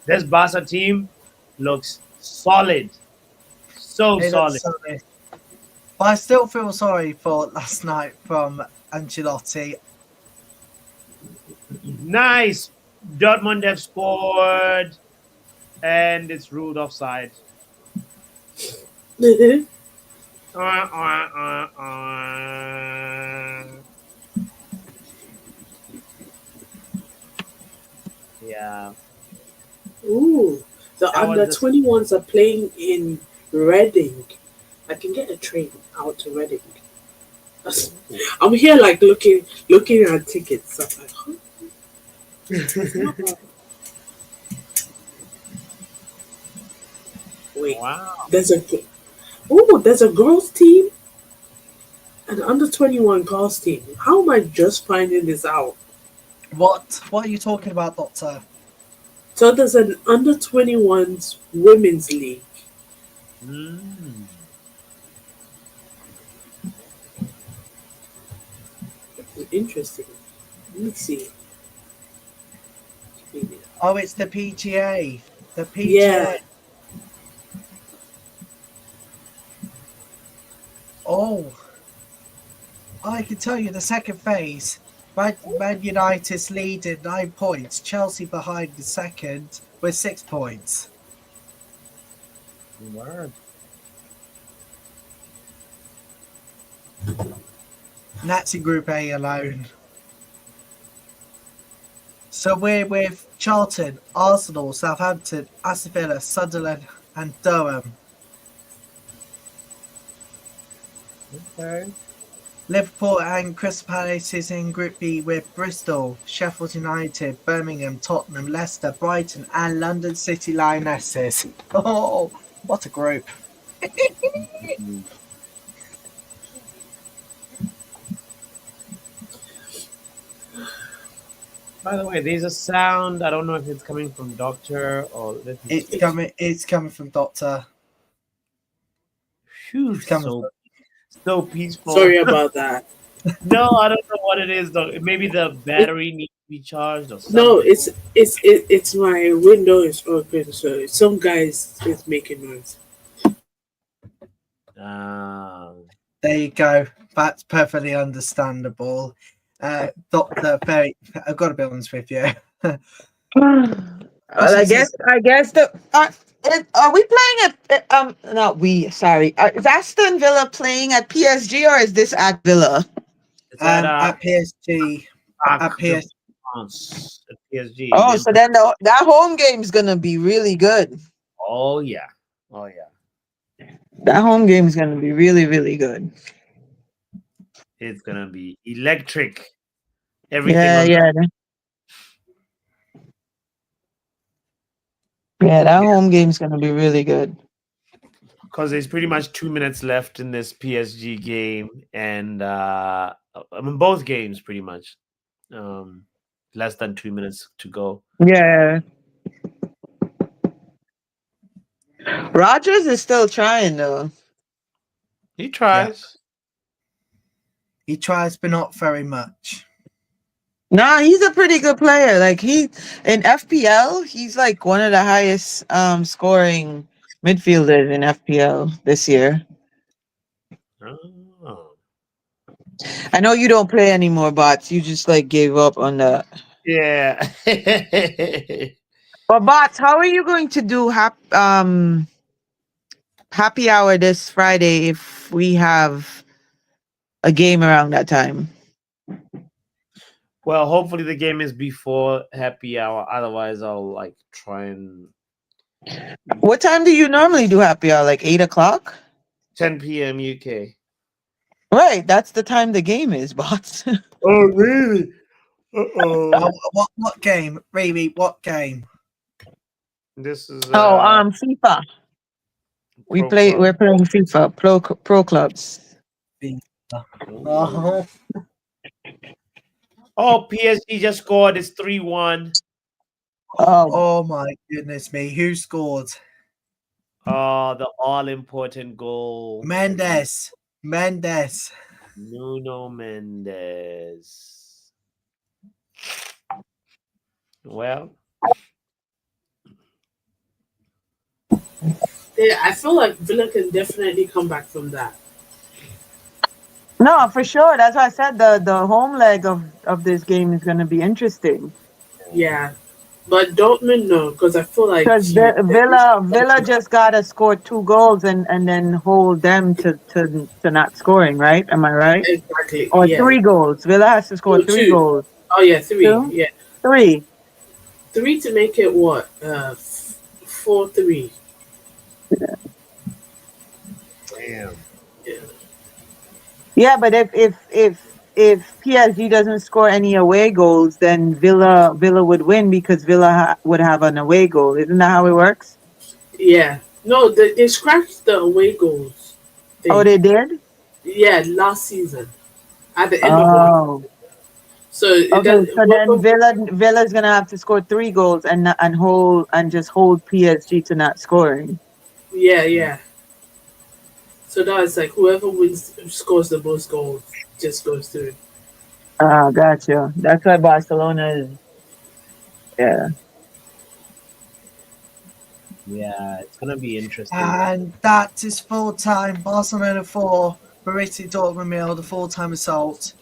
This Barca team looks solid, so It looks solid. solid. But I still feel sorry for last night from Ancelotti. Nice. Dortmund have scored, and it's ruled offside. Uh, uh, uh, uh. Yeah, Ooh, the that was under the 21s are playing in Reading. I can get a train out to Reading. I'm here like looking at tickets. I'm like, huh, it's not bad. Wait, wow. there's a there's a girls team, an under 21 girls team. How am I just finding this out? What are you talking about, Doctor? So there's an under 21s women's league. Mm. Interesting. Let me see. Oh, it's the PGA. The Yeah. PGA. Oh, I can tell you the second phase. Man United's leading 9 points. Chelsea behind the second with 6 points. Word. And that's in Group A alone. So we're with Charlton, Arsenal, Southampton, Aston Villa, Sunderland, and Durham. Okay. Liverpool and Crystal Palace is in Group B with Bristol, Sheffield United, Birmingham, Tottenham, Leicester, Brighton, and London City Lionesses. Oh, what a group! By the way, there's a sound. I don't know if it's coming from Doctor or let me It's see. coming. It's coming from Doctor. Phew, It's coming so from. so peaceful. Sorry about that. No, I don't know what it is though. Maybe the It, battery needs to be charged or no, something. it's my window is open, so some guys is making noise. Ah, There you go. That's perfectly understandable. Doctor, very. I've got to be honest with you. Well, I guess are we playing not we, sorry. Is Aston Villa playing at PSG or is this at Villa? it's at At PSG, Arc at de PS, France at PSG. And Oh, then so then that home game's gonna be really good. oh yeah, oh yeah, That home game is gonna be really, really good. it's gonna be electric. Everything Yeah, on yeah, yeah. That home game's gonna be really good. because there's pretty much 2 minutes left in this PSG game, and I mean both games pretty much. Um, less than 2 minutes to go. Yeah, Rogers is still trying though. He yeah, tries. he tries, but not very much. Nah, he's a pretty good player. Like he in FPL, he's like one of the highest scoring midfielders in FPL this year. Oh. I know you don't play anymore, bots. You just like gave up on that. Yeah. But bots, how are you going to do happy hour this Friday if we have a game around that time? Well, hopefully the game is before happy hour. Otherwise, I'll like try and What time do you normally do happy hour? Like 8 o'clock? 10 p.m. UK. Right, that's the time the game is, bots. Oh, really? Uh-oh. What game, Riri? What game? This is Oh, FIFA. Pro Club. We're playing FIFA pro clubs. Oh, Oh, PSG just scored. It's 3-1. Oh, oh my goodness me! Who scored? Oh, the all important goal. Mendes. Nuno Mendes. Well, Yeah, I feel like Villa can definitely come back from that. no, for sure. That's why I said the home leg of this game is going to be interesting. Yeah, but Dortmund no, because I feel like Because Villa just got to score 2 goals and then hold them to not scoring, right? Am I right? exactly Or yeah. 3 goals. Villa has to score No, three two. goals. Oh yeah, three. 2, Yeah, 3. three to make it what? 4-3. damn. Yeah. Yeah, but if PSG doesn't score any away goals, then Villa would win because Villa would have an away goal. Isn't that how it works? Yeah. No, they scratched the away goals Oh, thing. they did. Yeah, last season at the end of last. Oh, So it okay. does. So then Villa's gonna have to score 3 goals and just hold PSG to not scoring. Yeah, yeah. So that's like whoever wins scores the most goals just goes through. Ah, gotcha. That's why Barcelona is. Yeah. Yeah, it's gonna be interesting. And that is full time. Barcelona 4, Borussia Dortmund nil. The full time result.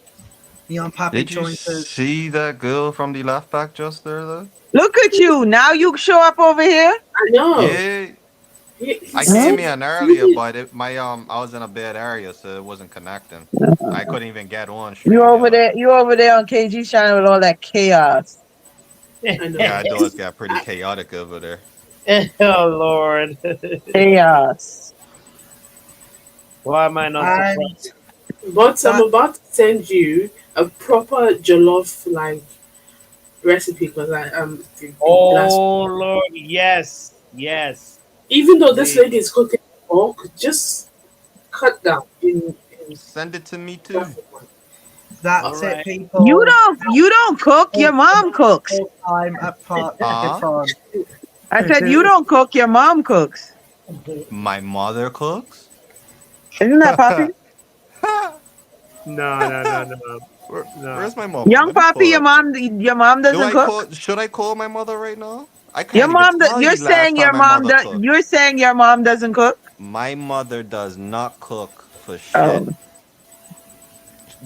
Leon Pape Did you joins us. see that girl from the left back just there, though? Look at you now. You show up over here. I know. Yeah, I See, came in earlier, but I was in a bad area, so it wasn't connecting. I couldn't even get on You stream over yard. there. You over there on KG channel with all that chaos. I know. Yeah, it does get pretty I, chaotic over there. Oh Lord. Chaos. Why am I not And surprised? but I'm about to send you a proper jollof like recipe because the last. Oh Lord, yes, yes. Even though this Please. lady is cooking pork, just cut down in Send it to me too. perfect one. That's Alright. it, people. You don't cook. Your mom cooks. Full time at Park Huh? France. I said you don't cook. Your mom cooks. My mother cooks. Isn't that Poppy? No. Where's my mom? Young Let me Poppy, pull your up. mom Do doesn't I cook. call? Should I call my mother right now? I Your can't even mom. tell You're you last saying your time my mom. mother cooked. You're saying your mom doesn't cook. My mother does not cook for Oh. shit.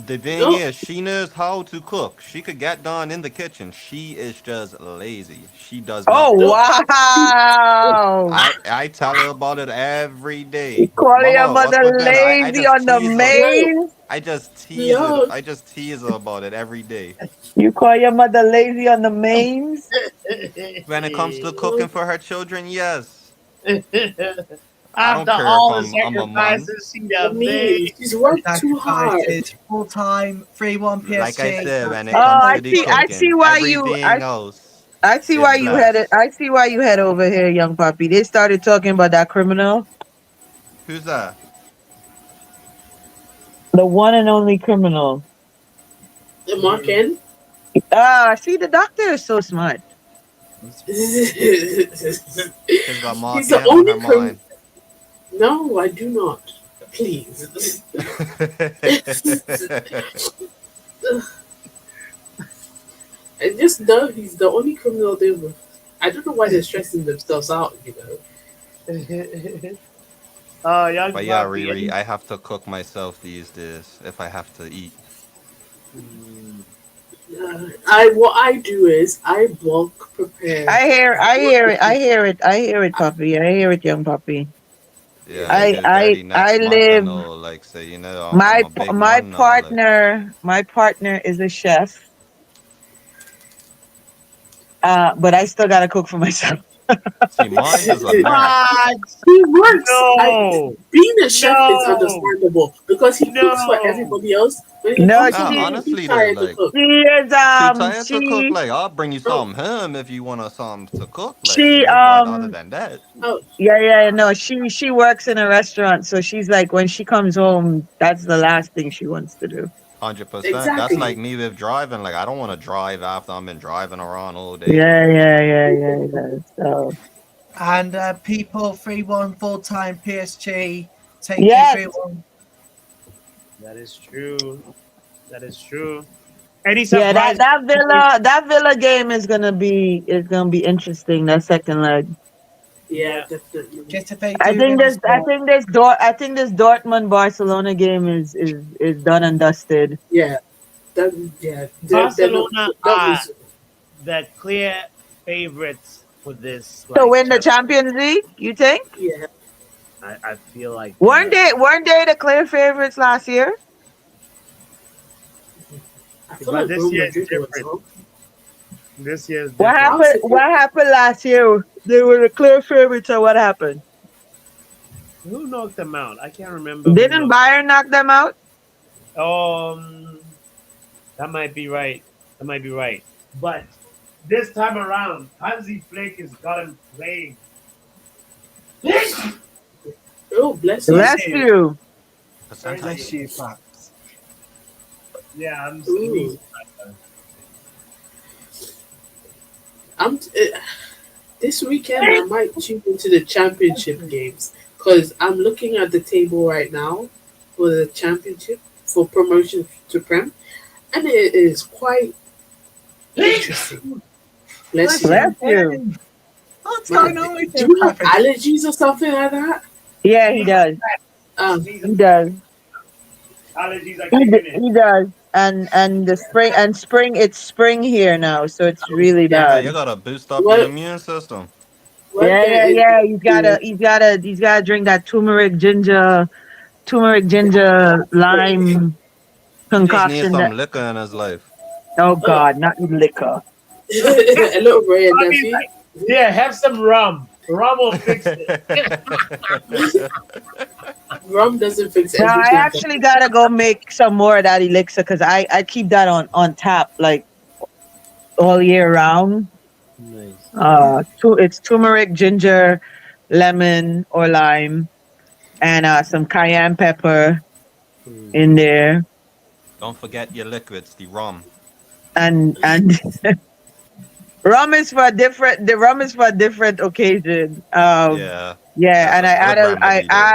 The thing No. is, she knows how to cook. She could get done in the kitchen. She is just lazy. She does Oh not cook. wow! I tell her about it every You day. call your Mama, what's mother for dinner? I lazy just on the tease her. Yo, mains. I just tease it. yo, I just tease her about it every day. You call your mother lazy on the mains. When it comes to cooking for her children, yes. I don't After care if all the I'm a man. sacrifices she I done mean, made. she's worked too hard. Sacrifices. Full time. 3-1 Like I PSG. said, when That's it it. comes I to the see. I see cooking, why you. everything else I see is why you had it. blessed. I see why you head over here, young puppy. They started talking about that criminal, Who's that? the one and only criminal. The Markin. See, the doctor is so smart. She's got He's the Mark on her only mind. No, I do not. Please. I just know he's the only criminal they were. I don't know why they're stressing themselves out, you know. Oh, young But yeah, puppy. Riri, I have to cook myself these days if I have to eat. What I do is I bulk prepare. I hear it, puppy. I hear it, young puppy. Yeah, I because I daddy next I month I live. know, like say, you know, I'm a big My man now. Like, partner is a chef. But I still gotta cook for myself. see, mine is a nurse. What? He works. No. Being a chef is No. understandable because he cooks for No. everybody else. When he No, comes Nah, home, he's honestly though, tired to like, cook. she is too tired to cook. she Like, I'll bring you Oh, some him if you want some to cook. Like, you she know, but other than that, oh, yeah, no, she works in a restaurant, so she's like when she comes home, that's the last thing she wants to do. 100%. That's like exactly. me with driving. Like, I don't want to drive after I've been driving around all day. Yeah. So And people, 3-1 full time PSG. Take it yes, 3-1. That is true. That is true. Any yeah, surprise? that Villa game is gonna be interesting. That second leg. Yeah, Yeah. definitely. Just if they do win the sport. I think this Dortmund Barcelona game is done and dusted. Yeah, they're not. Barcelona That are was the clear favorites for this To like win the champ. Champions League, you think? yeah. I feel like Weren't they the clear favorites last year? I feel but like this Real year is Madrid was different. on. This year is What different. happened? What happened last year? They were the clear favorites, or what happened? Who knocked them out? I can't remember who Didn't knocked. Bayern knock them out? Um, that might be right. That might be right. But this time around, Hansi Flick has got him playing. Oh, bless you. Bless you. Bless you, Paps. Yeah, I'm Ooh. sneezing. I'm this weekend. I might tune into the championship games because I'm looking at the table right now for the championship for promotion to Prem, and it is quite interesting. Bless you. Bless you. What's Man, going on with do you, you have Pappy? allergies or something like that? Yeah, he does. He does. Allergies are kicking in. He does. And the spring it's spring here now, so it's really Yeah. Yeah, bad. you gotta boost up your What? immune system. What can Yeah. He's gotta drink that turmeric ginger lime He just needs concoction. some liquor in his life. Oh Oh, God, not liquor. a little Ray and Bobby's Duffy. like, yeah, have some rum. Rum will fix it. Rum doesn't fix Now I everything. actually gotta go make some more of that elixir because I keep that on tap like all year round. Nice. It's turmeric, ginger, lemon or lime, and some cayenne pepper in there. Don't forget your liquids, the rum. and rum is for a different. The rum is for a different occasion. Yeah, Yeah, that's and a good remedy though.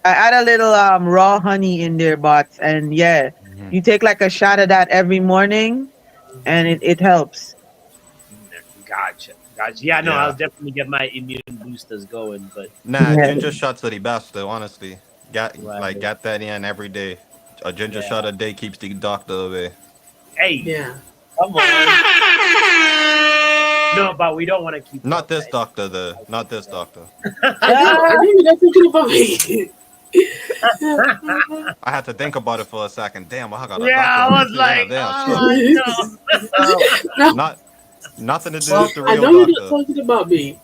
I add a little raw honey in there, bots, and yeah, Mhm. you take like a shot of that every morning, and it helps. Gotcha, gotcha. Yeah, no, I'll Yeah. definitely get my immune boosters going. But Nah, Yeah. ginger shots are the best though, honestly. right, Get that in every day. A ginger yeah. shot a day keeps the doctor away. Hey, Yeah. come on. No, but we don't want to keep Not doctor. this doctor though. Not this doctor. I Ah, know you're not thinking about me. I had to think about it for a second. Damn, I got a Yeah, doctor I on me was too. like, Yeah, damn, shit. oh Well, No, Not nothing to do well, with the I real know you're not doctor. talking about me.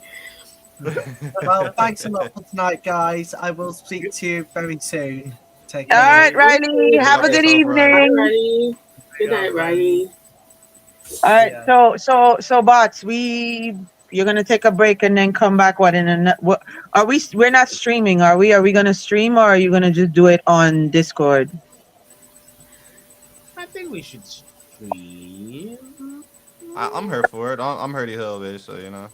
well, thanks a lot for tonight, guys. I will speak to you very soon. Take all care. right, Riley. Big Have up a good yourself, Riley. Hi, evening. Riley. Good no. night, Riley. All right, Yeah. so bots, you're gonna take a break and then come back. What in a what are we? We're not streaming, are we? Are we gonna stream or are you gonna just do it on Discord? I think we should stream. I'm here for it. I'm Hurdy Hillbilly, so you know.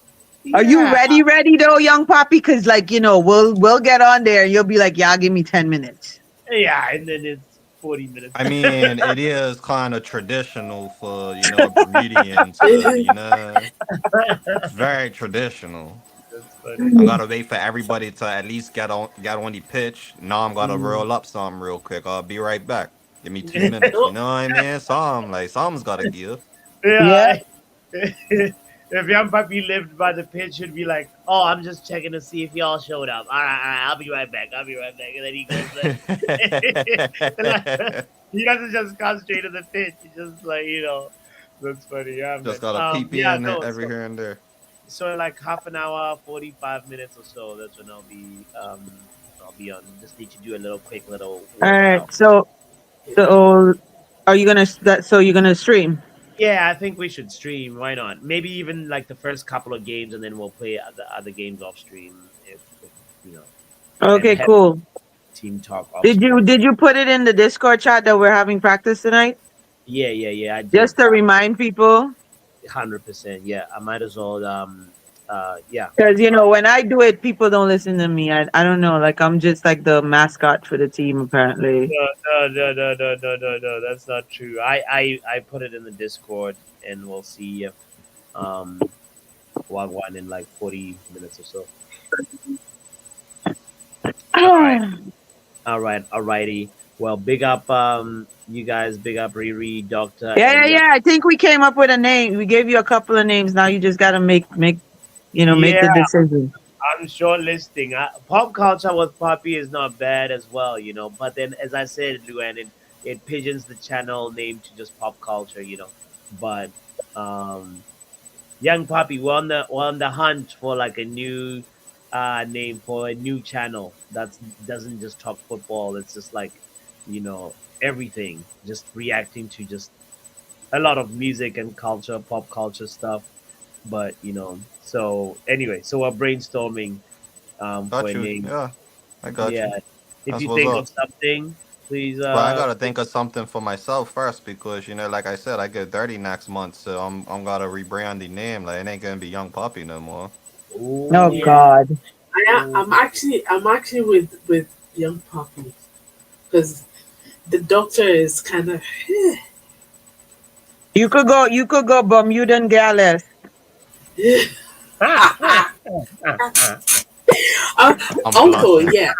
Are you Yeah. ready though, young poppy? Cause like we'll get on there and you'll be like, yeah, give me 10 minutes. Yeah, and then it's 40 minutes. I mean, it is kind of traditional for a Bermudian to it's very traditional. That's funny. I gotta wait for everybody to at least get on the pitch. Now I'm gotta Mm. roll up some real quick. I'll be right back. Give me 2 minutes. You No, know what I mean? Something's gotta give. Yeah. Yeah. If young puppy lived by the pitch, he'd be like, "Oh, I'm just checking to see if y'all showed up. All right, I'll be right back. I'll be right back." And then he goes like, he doesn't just come straight to the pitch. He just like that's funny. Yeah, Just man. gotta peep Yeah, in no. every here and there. So like half an hour, 45 minutes or so. That's when I'll be on. Just need to do a little quick little All right. workout. So are you gonna so you're gonna stream? Yeah, I think we should stream. Why not? Maybe even like the first couple of games, and then we'll play other games off stream if you know, and Okay, have cool. team talk off Did you stream. did you put it in the Discord chat that we're having practice tonight? Yeah. I did. Just to remind people. 100%. Yeah, I might as well. Yeah. Because when I do it, people don't listen to me. I don't know. Like I'm just like the mascot for the team, apparently. No. That's not true. I put it in the Discord, and we'll see if um Wagwan in like 40 minutes or so. All right. Alrighty. Well, big up you guys, big up Riri, Doctor, and Yeah. I think we came up with a name. We gave you a couple of names. Now you just gotta make yeah, the decision. I'm shortlisting. Pop culture with Poppy is not bad as well, But then, as I said, Luan, it pigeons the channel name to just pop culture. But um, Young Poppy, we're on the hunt for like a new name for a new channel that doesn't just talk football. It's just like you know everything, just reacting to just a lot of music and culture, pop culture stuff. But so anyway, so we're brainstorming for Got a you. name. Yeah, I got you. Yeah. If That's you what's think up. of something, please But I gotta think of something for myself first because like I said, I get 30 next month, so I'm gotta rebrand the name. Like it ain't gonna be Young Puppy no more. Oh oh, yeah. God. oh I'm actually with young Poppy because the doctor is kind of. You could go Bermudan Gallus. I'm Uncle, blushing. yeah.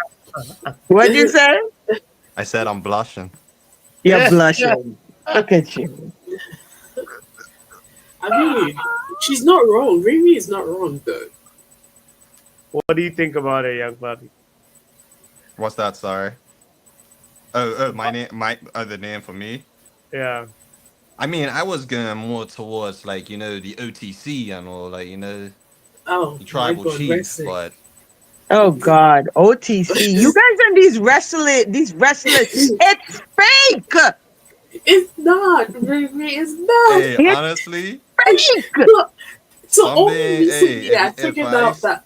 What'd you say? I said I'm blushing. You're blushing. Look at you. I mean, she's not wrong. Riri is not wrong though. What do you think about it, Young Puppy? What's that? Sorry. Oh, my name, my other name for me. Yeah. I mean, I was going more towards like the OTC and all like Oh the my tribal God, chief, wrestling. but Oh God. OTC. You guys are these wrestlers. It's fake. It's not. Riri is not. hey, It's honestly, fake. Look, so only someday, hey, recently I if figured I out that.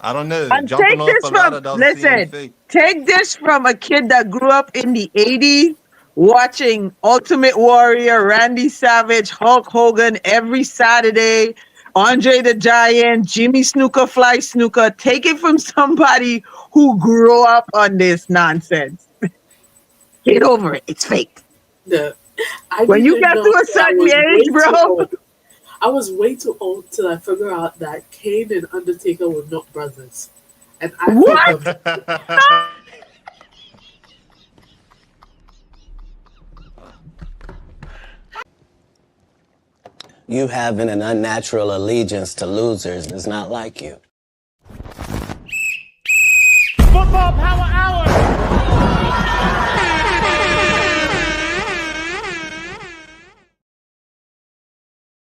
I don't know, And jumping off a ladder doesn't seem fake. take this from a kid that grew up in the 80s watching Ultimate Warrior, Randy Savage, Hulk Hogan every Saturday, Andre the Giant, Jimmy Snooker, Fly Snooker. Take it from somebody who grew up on this nonsense. Get over it. It's fake. No, I When you didn't get know to a till I certain was age, way too bro. old. I was way too old till I figure out that Kane and Undertaker were not brothers, and I thought What? them. You having an unnatural allegiance to losers is not like you.